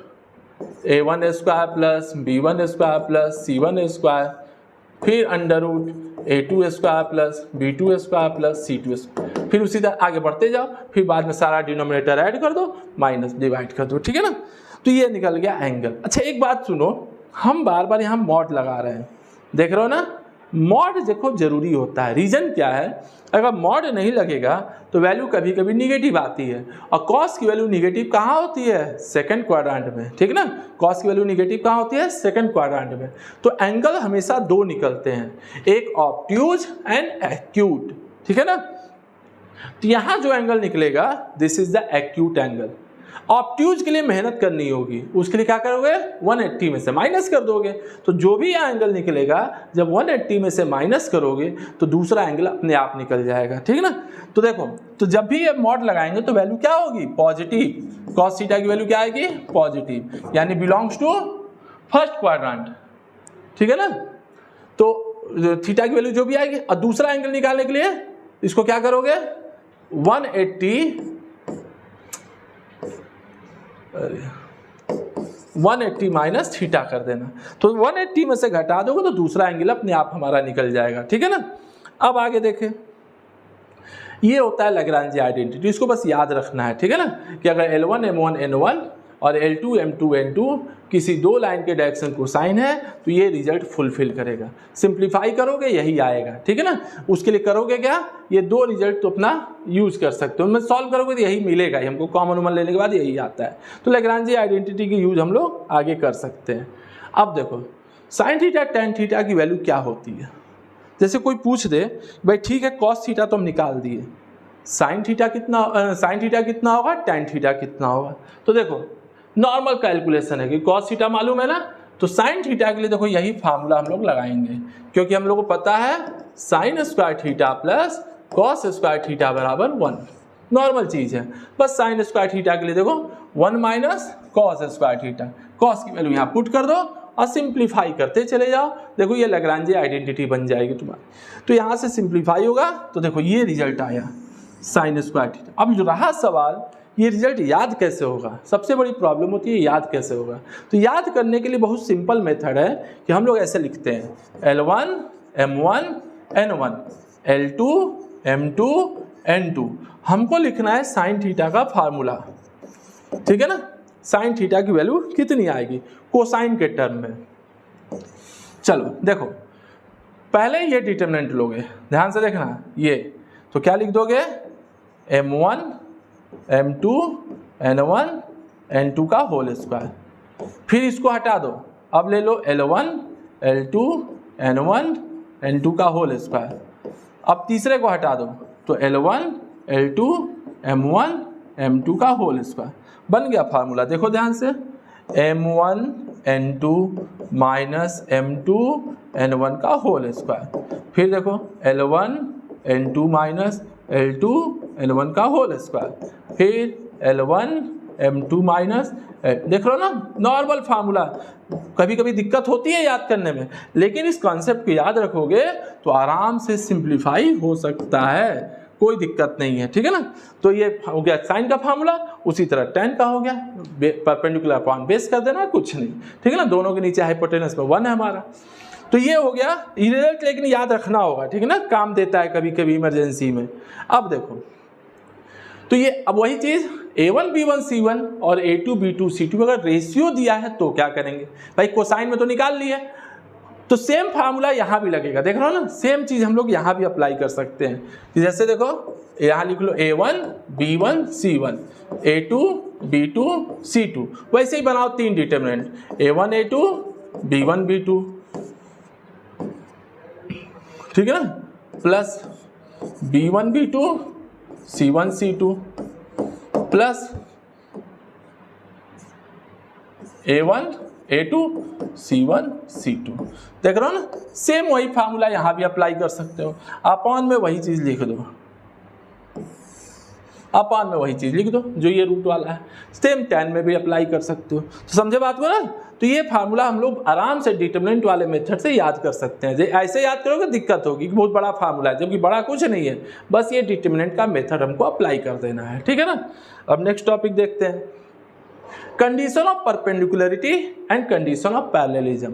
A1 square plus B1 square plus C1 square, फिर under root A2 square plus B2 square plus C2 square. फिर उसी तरह आगे बढ़ते जाओ, फिर बाद में सारा डिनोमिनेटर ऐड कर दो, माइनस डिवाइड कर दो, ठीक है ना। तो ये निकल गया एंगल। अच्छा एक बात सुनो, हम बार बार यहाँ मॉड लगा रहे हैं, देख रहे हो ना, मॉड देखो जरूरी होता है। रीजन क्या है, अगर मॉड नहीं लगेगा तो वैल्यू कभी कभी निगेटिव आती है, और कॉस की वैल्यू निगेटिव कहाँ होती है, सेकंड क्वाड्रेंट में, ठीक ना। कॉस की वैल्यू निगेटिव कहाँ होती है, सेकंड क्वाड्रेंट में। तो एंगल हमेशा दो निकलते हैं, एक ऑब्ट्यूज एंड एक्यूट, ठीक है ना। तो यहाँ जो एंगल निकलेगा, this is the acute angle. Obtuse के लिए मेहनत करनी होगी, उसके लिए क्या करोगे, 180 में से माइनस कर दोगे। तो जो भी एंगल निकलेगा, जब 180 में से माइनस करोगे तो दूसरा एंगल अपने आप निकल जाएगा, ठीक है ना। तो देखो, तो जब भी ये मॉड लगाएंगे तो वैल्यू क्या होगी, पॉजिटिव। cos थीटा की वैल्यू क्या आएगी, पॉजिटिव, यानी बिलोंग्स टू फर्स्ट क्वाड्रेंट, ठीक है ना। तो थीटा की वैल्यू जो भी आएगी, और दूसरा एंगल निकालने के लिए इसको क्या करोगे, 180 माइनस थीटा कर देना। तो 180 में से घटा दोगे तो दूसरा एंगल अपने आप हमारा निकल जाएगा, ठीक है ना। अब आगे देखें, ये होता है लैग्रांज आइडेंटिटी, इसको बस याद रखना है, ठीक है ना, कि अगर L1 M1 N1 और L2 M2 N2 किसी दो लाइन के डायरेक्शन कोसाइन है तो ये रिजल्ट फुलफिल करेगा। सिंप्लीफाई करोगे यही आएगा, ठीक है ना। उसके लिए करोगे क्या, ये दो रिजल्ट तो अपना यूज कर सकते हो, उनमें सॉल्व करोगे तो यही मिलेगा ही हमको, कॉमन उमन लेने के बाद यही आता है। तो लैग्रांज आइडेंटिटी की यूज हम लोग आगे कर सकते हैं। अब देखो साइन थीटा टेन थीटा की वैल्यू क्या होती है। जैसे कोई पूछ दे भाई ठीक है cos थीटा तो हम निकाल दिए, साइन थीटा कितना होगा, टेन थीटा कितना होगा। तो देखो नॉर्मल कैलकुलेशन है कि कॉस थीटा मालूम है ना, तो साइन थीटा के लिए देखो यही फार्मूला हम लोग लगाएंगे, क्योंकि हम लोग को पता है sine square theta plus cos square theta बराबर 1, नॉर्मल चीज़ है। बस साइन स्क्वायर थीटा के लिए देखो 1 minus cos square theta, cos की वैल्यू यहाँ पुट कर दो और सिंप्लीफाई करते चले जाओ। देखो ये लैग्रांज आइडेंटिटी बन जाएगी तुम्हारी, तो यहाँ से सिंप्लीफाई होगा तो देखो ये रिजल्ट आया साइन स्क्वायर थीटा। अब जो रहा सवाल ये रिजल्ट याद कैसे होगा, सबसे बड़ी प्रॉब्लम होती है याद कैसे होगा। तो याद करने के लिए बहुत सिंपल मेथड है कि हम लोग ऐसे लिखते हैं L1 M1 N1 L2 M2 N2। हमको लिखना है साइन थीटा का फार्मूला, ठीक है ना। साइन थीटा की वैल्यू कितनी आएगी कोसाइन के टर्म में। चलो देखो पहले ये डिटरमिनेंट लोगे, ध्यान से देखना, ये तो क्या लिख दोगे M1 M2 N1 N2 का होल स्क्वायर, फिर इसको हटा दो, अब ले लो L1 L2 N1 N2 का होल स्क्वायर, अब तीसरे को हटा दो तो L1 L2 M1 M2 का होल स्क्वायर, बन गया फार्मूला। देखो ध्यान से M1 N2 minus M2 N1 का होल स्क्वायर, फिर देखो L1 N2 minus L2 N1 का होल स्क्वायर, फिर L1 M2 माइनस, देख रहे हो ना नॉर्मल फार्मूला। कभी कभी दिक्कत होती है याद करने में, लेकिन इस कॉन्सेप्ट को याद रखोगे तो आराम से सिंप्लीफाई हो सकता है, कोई दिक्कत नहीं है, ठीक है ना। तो ये हो गया साइन का फार्मूला, उसी तरह टेन का हो गया, परपेंडिकुलर अपॉन बेस कर देना, कुछ नहीं, ठीक है ना। दोनों के नीचे हाइपोटेनस में 1 है हमारा, तो ये हो गया रिजल्ट, लेकिन याद रखना होगा, ठीक है ना, काम देता है कभी कभी इमरजेंसी में। अब देखो तो ये अब वही चीज़ A1 B1 C1 और A2 B2 C2 अगर रेशियो दिया है तो क्या करेंगे भाई, कोसाइन में तो निकाल लिए, तो सेम फार्मूला यहाँ भी लगेगा, देख रहे हो ना, सेम चीज़ हम लोग यहाँ भी अप्लाई कर सकते हैं। जैसे देखो यहाँ लिख लो A1 B1 C1 A2 B2 C2, वैसे ही बनाओ 3 determinant A1 A2 B1 B2, ठीक है ना, plus B1 B2 C1 C2 plus A1 A2 C1 C2, देख रहे हो ना, सेम वही फार्मूला यहाँ भी अप्लाई कर सकते हो। अपॉन में वही चीज़ लिख दो, अपॉन में वही चीज़ लिख दो जो ये रूट वाला है, सेम टेन में भी अप्लाई कर सकते हो। तो समझे बात को ना, तो ये फार्मूला हम लोग आराम से डिटरमिनेंट वाले मेथड से याद कर सकते हैं। ऐसे याद करोगे दिक्कत होगी कि बहुत बड़ा फार्मूला है, जबकि बड़ा कुछ नहीं है, बस ये डिटरमिनेंट का मेथड हमको अप्लाई कर देना है, ठीक है ना। अब नेक्स्ट टॉपिक देखते हैं, condition of perpendicularity and condition of parallelism.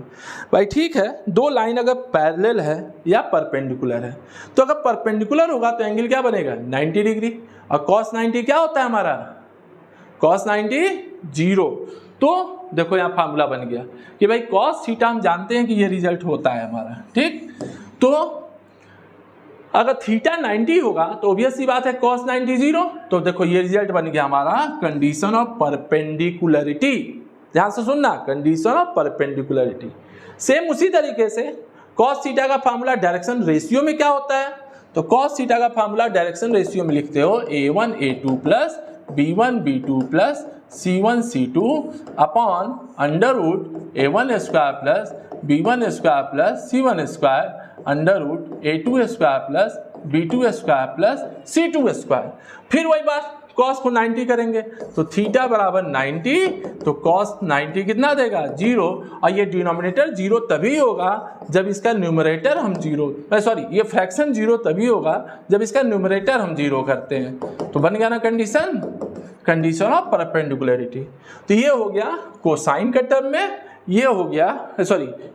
भाई ठीक है, दो लाइन अगर पैरेलल है या परपेंडिकुलर है, तो अगर परपेंडिकुलर होगा तो एंगल क्या बनेगा 90 डिग्री, और cos 90 क्या होता है हमारा, cos 90 0। तो देखो यहाँ फार्मूला बन गया कि भाई cos थीटा हम जानते हैं कि ये रिजल्ट होता है हमारा, ठीक। तो अगर थीटा 90 होगा तो ऑब्वियस सी बात है cos 90 0, तो देखो ये रिजल्ट बन गया हमारा कंडीशन ऑफ परपेंडिकुलरिटी। ध्यान से सुनना, कंडीशन ऑफ परपेंडिकुलरिटी। सेम उसी तरीके से cos थीटा का फार्मूला डायरेक्शन रेशियो में क्या होता है, तो cos थीटा का फार्मूला डायरेक्शन रेशियो में लिखते हो A1 A2 plus B1 B2 plus C1 C2 upon under root A1 square plus B1 square plus C1 square under root A2 square plus B2 square plus C2 square. फिर वही बात cos को 90 करेंगे तो थीटा बराबर 90, तो cos 90 कितना देगा 0, और ये डिनोमिनेटर 0 तभी होगा जब इसका न्यूमरेटर हम 0, ये फ्रैक्शन 0 तभी होगा जब इसका न्यूमरेटर हम 0 करते हैं। तो बन गया ना कंडीशन ऑफ परपेंडिकुलरिटी। तो ये हो गया कोसाइन के टर्म में, ये हो गया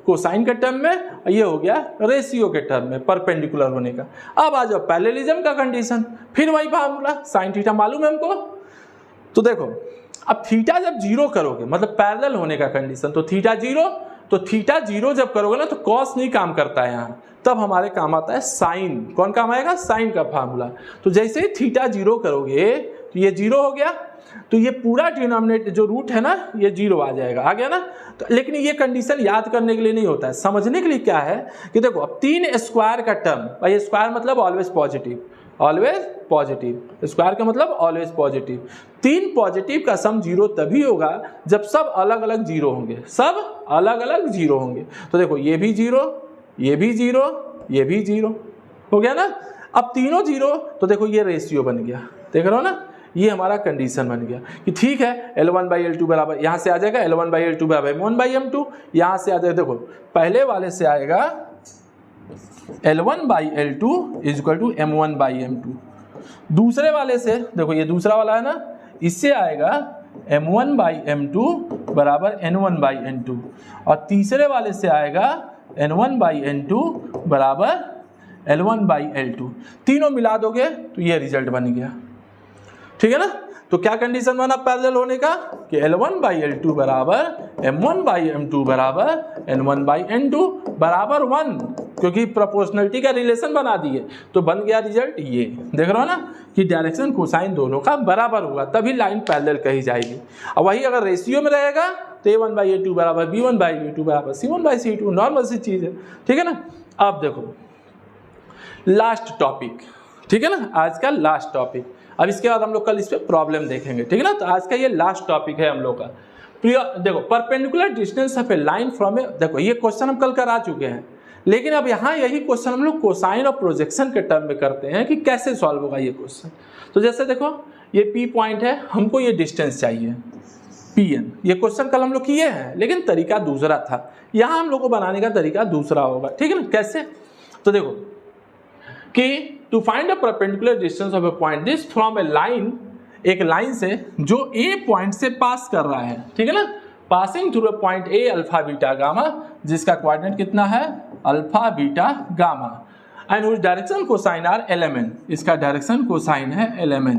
कोसाइन के टर्म में, ये हो गया रेशियो के टर्म में परपेंडिकुलर होने का। अब आ जाओ पैरेललिज्म का कंडीशन, फिर वही फार्मूला साइन थीटा मालूम है हमको। तो देखो अब थीटा जब 0 करोगे मतलब पैरेलल होने का कंडीशन, तो थीटा 0, तो थीटा 0 जब करोगे ना तो कॉस नहीं काम करता है यहाँ, तब हमारे काम आता है साइन। कौन काम आएगा, साइन का फार्मूला। तो जैसे ही थीटा 0 करोगे तो ये 0 हो गया, तो ये पूरा डिनोमिनेटर जो रूट है ना ये 0 आ जाएगा, आ गया ना। तो लेकिन ये कंडीशन याद करने के लिए नहीं होता है, समझने के लिए क्या है कि देखो अब 3 स्क्वायर का टर्म, भाई स्क्वायर मतलब always positive, always positive. Square का मतलब ऑलवेज पॉजिटिव। 3 पॉजिटिव का सम 0 तभी होगा जब सब अलग अलग 0 होंगे, सब अलग अलग 0 होंगे। तो देखो ये भी 0, ये भी 0, ये भी 0 हो गया ना। अब तीनों 0, तो देखो ये रेशियो बन गया, देख रहे हो ना, ये हमारा कंडीशन बन गया कि ठीक है L1/L2 बराबर, यहाँ से आ जाएगा L1/L2 बराबर M1/M2, यहाँ से आ जाएगा, देखो पहले वाले से आएगा L1/L2 इक्वल टू M1/M2, दूसरे वाले से देखो ये दूसरा वाला है ना, इससे आएगा M1/M2 बराबर N1/N2, और तीसरे वाले से आएगा N1/N2 बराबर L1/L2। तीनों मिला दोगे तो ये रिजल्ट बन गया, ठीक है ना। तो क्या कंडीशन बना पैरेलल होने का कि L1/L2 बराबर M1/M2 बराबर N1/N2 बराबर 1, क्योंकि प्रोपोर्शनलिटी का रिलेशन बना दिए तो बन गया रिजल्ट ये। देख रहे हो ना कि डायरेक्शन कोसाइन दोनों का बराबर होगा तभी लाइन पैरेलल कही जाएगी। अब वही अगर रेशियो में रहेगा तो A1/A2 बराबर B1/B2 बराबर C1/C2, नॉर्मल सी चीज़ है, ठीक है ना। अब देखो लास्ट टॉपिक, ठीक है ना, आज का लास्ट टॉपिक। अब इसके बाद हम लोग कल इस पर प्रॉब्लम देखेंगे, ठीक है ना। तो आज का ये लास्ट टॉपिक है हम लोग का। देखो perpendicular distance of a line from a, देखो ये क्वेश्चन हम कल करा चुके हैं, लेकिन अब यहाँ यही क्वेश्चन हम लोग कोसाइन और प्रोजेक्शन के टर्म में करते हैं कि कैसे सॉल्व होगा ये क्वेश्चन। तो जैसे देखो ये P पॉइंट है, हमको ये डिस्टेंस चाहिए Pn। ये क्वेश्चन कल हम लोग किए हैं लेकिन तरीका दूसरा था, यहाँ हम लोग को बनाने का तरीका दूसरा होगा, ठीक है ना। कैसे, तो देखो कि to find a perpendicular distance of a point this from a line, एक लाइन से जो ए पॉइंट से पास कर रहा है, ठीक है ना, passing through a point A alpha beta gamma, जिसका कोऑर्डिनेट कितना है अल्फा बीटा गामा, एंड उस डायरेक्शन कोसाइन आर LMN, इसका डायरेक्शन कोसाइन है LMN,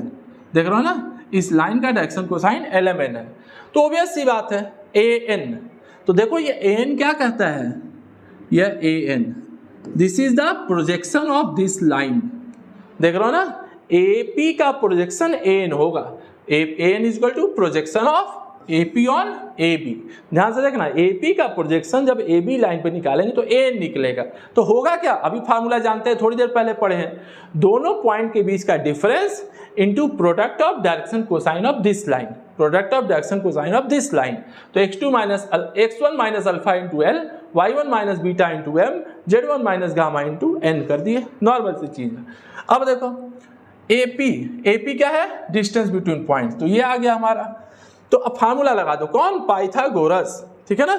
देख रहे हो ना, इस लाइन का डायरेक्शन कोसाइन LMN है। तो ऑब्वियस सी बात है AN, तो देखो ये AN क्या कहता है, यह AN this is the projection of this line, देख रहे हो ना, AP का प्रोजेक्शन AN होगा, AN is equal to projection of AP on AB। ध्यान से देखना AP का प्रोजेक्शन जब AB लाइन पे निकालेंगे तो AN निकलेगा, तो होगा क्या, अभी फार्मूला जानते हैं, थोड़ी देर पहले पढ़े हैं, दोनों पॉइंट के बीच का difference into product of direction cosine of this line, product of direction cosine of this line. तो x1 minus alpha into L, y1 minus beta into M, z1 minus gamma into N कर दिए, नॉर्मल सी चीज है। अब देखो AP क्या है, डिस्टेंस बिटवीन पॉइंट, तो ये आ गया हमारा। तो अब फार्मूला लगा दो, कौन, पाइथागोरस, ठीक है ना,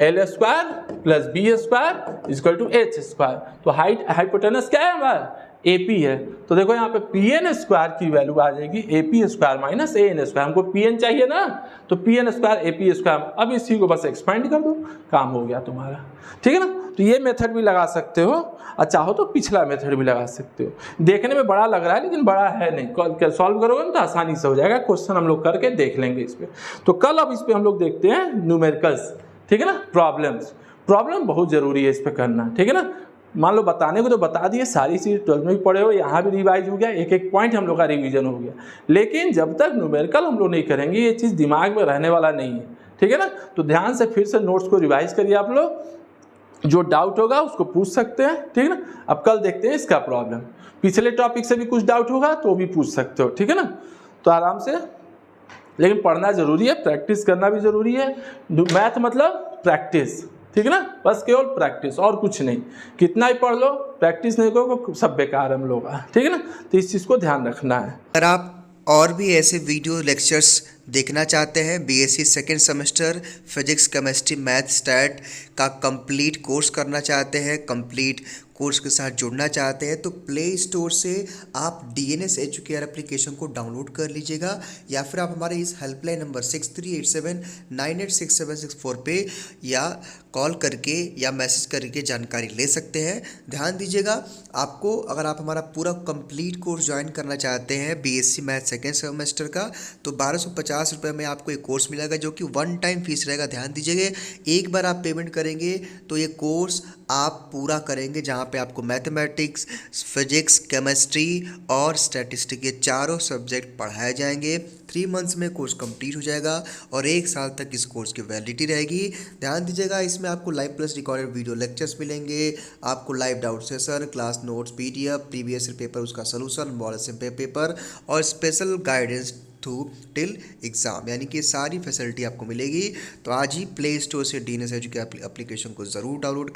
L square plus B square equal to H square. तो हाइट हाइपोटेनस क्या है हमारा AP है, तो देखो यहाँ पे Pn स्क्वायर की वैल्यू आ जाएगी AP square minus AN square, हमको Pn चाहिए ना, तो Pn स्क्वायर AP स्क्वायर, अब इसी को बस एक्सपेंड कर दो, काम हो गया तुम्हारा, ठीक है ना। तो ये मेथड भी लगा सकते हो, और चाहो तो पिछला मेथड भी लगा सकते हो। देखने में बड़ा लग रहा है लेकिन बड़ा है नहीं, सॉल्व करोगे ना तो आसानी से हो जाएगा, क्वेश्चन हम लोग करके देख लेंगे इस पर। तो कल अब इस पर हम लोग देखते हैं न्यूमेरिकल्स, ठीक है ना, प्रॉब्लम बहुत जरूरी है इस पर करना, ठीक है ना। मान लो बताने को तो बता दिए, सारी चीज़ 12 में भी पढ़े हो, यहाँ भी रिवाइज हो गया, एक एक पॉइंट हम लोग का रिवीजन हो गया, लेकिन जब तक न्यूमेरिकल हम लोग नहीं करेंगे ये चीज़ दिमाग में रहने वाला नहीं है, ठीक है ना। तो ध्यान से फिर से नोट्स को रिवाइज करिए आप लोग, जो डाउट होगा उसको पूछ सकते हैं, ठीक है ना। अब कल देखते हैं इसका प्रॉब्लम, पिछले टॉपिक से भी कुछ डाउट होगा तो भी पूछ सकते हो, ठीक है ना। तो आराम से, लेकिन पढ़ना जरूरी है, प्रैक्टिस करना भी जरूरी है। मैथ मतलब प्रैक्टिस, ठीक है ना, बस केवल प्रैक्टिस और कुछ नहीं, कितना ही पढ़ लो, प्रैक्टिस नहीं करोगे सब बेकार हम लोग, ठीक है ना। तो इस चीज़ को ध्यान रखना है। अगर आप और भी ऐसे वीडियो लेक्चर्स देखना चाहते हैं, BSc second semester physics chemistry math stat का कंप्लीट कोर्स करना चाहते हैं, कंप्लीट कोर्स के साथ जुड़ना चाहते हैं, तो प्ले स्टोर से आप DNS एजुकेयर एप्लीकेशन को डाउनलोड कर लीजिएगा, या फिर आप हमारे इस हेल्पलाइन नंबर 6387986764 पे या कॉल करके या मैसेज करके जानकारी ले सकते हैं। ध्यान दीजिएगा, आपको अगर आप हमारा पूरा कंप्लीट कोर्स ज्वाइन करना चाहते हैं BSc मैथ सेकेंड सेमेस्टर का, तो 1250 रुपये में आपको एक कोर्स मिलेगा, जो कि वन टाइम फीस रहेगा। ध्यान दीजिएगा, एक बार आप पेमेंट करेंगे तो ये कोर्स आप पूरा करेंगे, जहाँ पे आपको मैथमेटिक्स, फिजिक्स, केमिस्ट्री और स्टैटिस्टिक ये चारों सब्जेक्ट पढ़ाए जाएंगे। 3 मंथ्स में कोर्स कंप्लीट हो जाएगा और 1 साल तक इस कोर्स की वैलिडिटी रहेगी। ध्यान दीजिएगा, इसमें आपको live plus recorded video lectures मिलेंगे, आपको live doubt session, class notes, PDF, previous paper उसका सोल्यूशन, मॉडल सिंपल पेपर और special guidance through till exam, यानी कि सारी फैसिलिटी आपको मिलेगी। तो आज ही प्ले स्टोर से DNS एजुकेशन एप्लीकेशन को ज़रूर डाउनलोड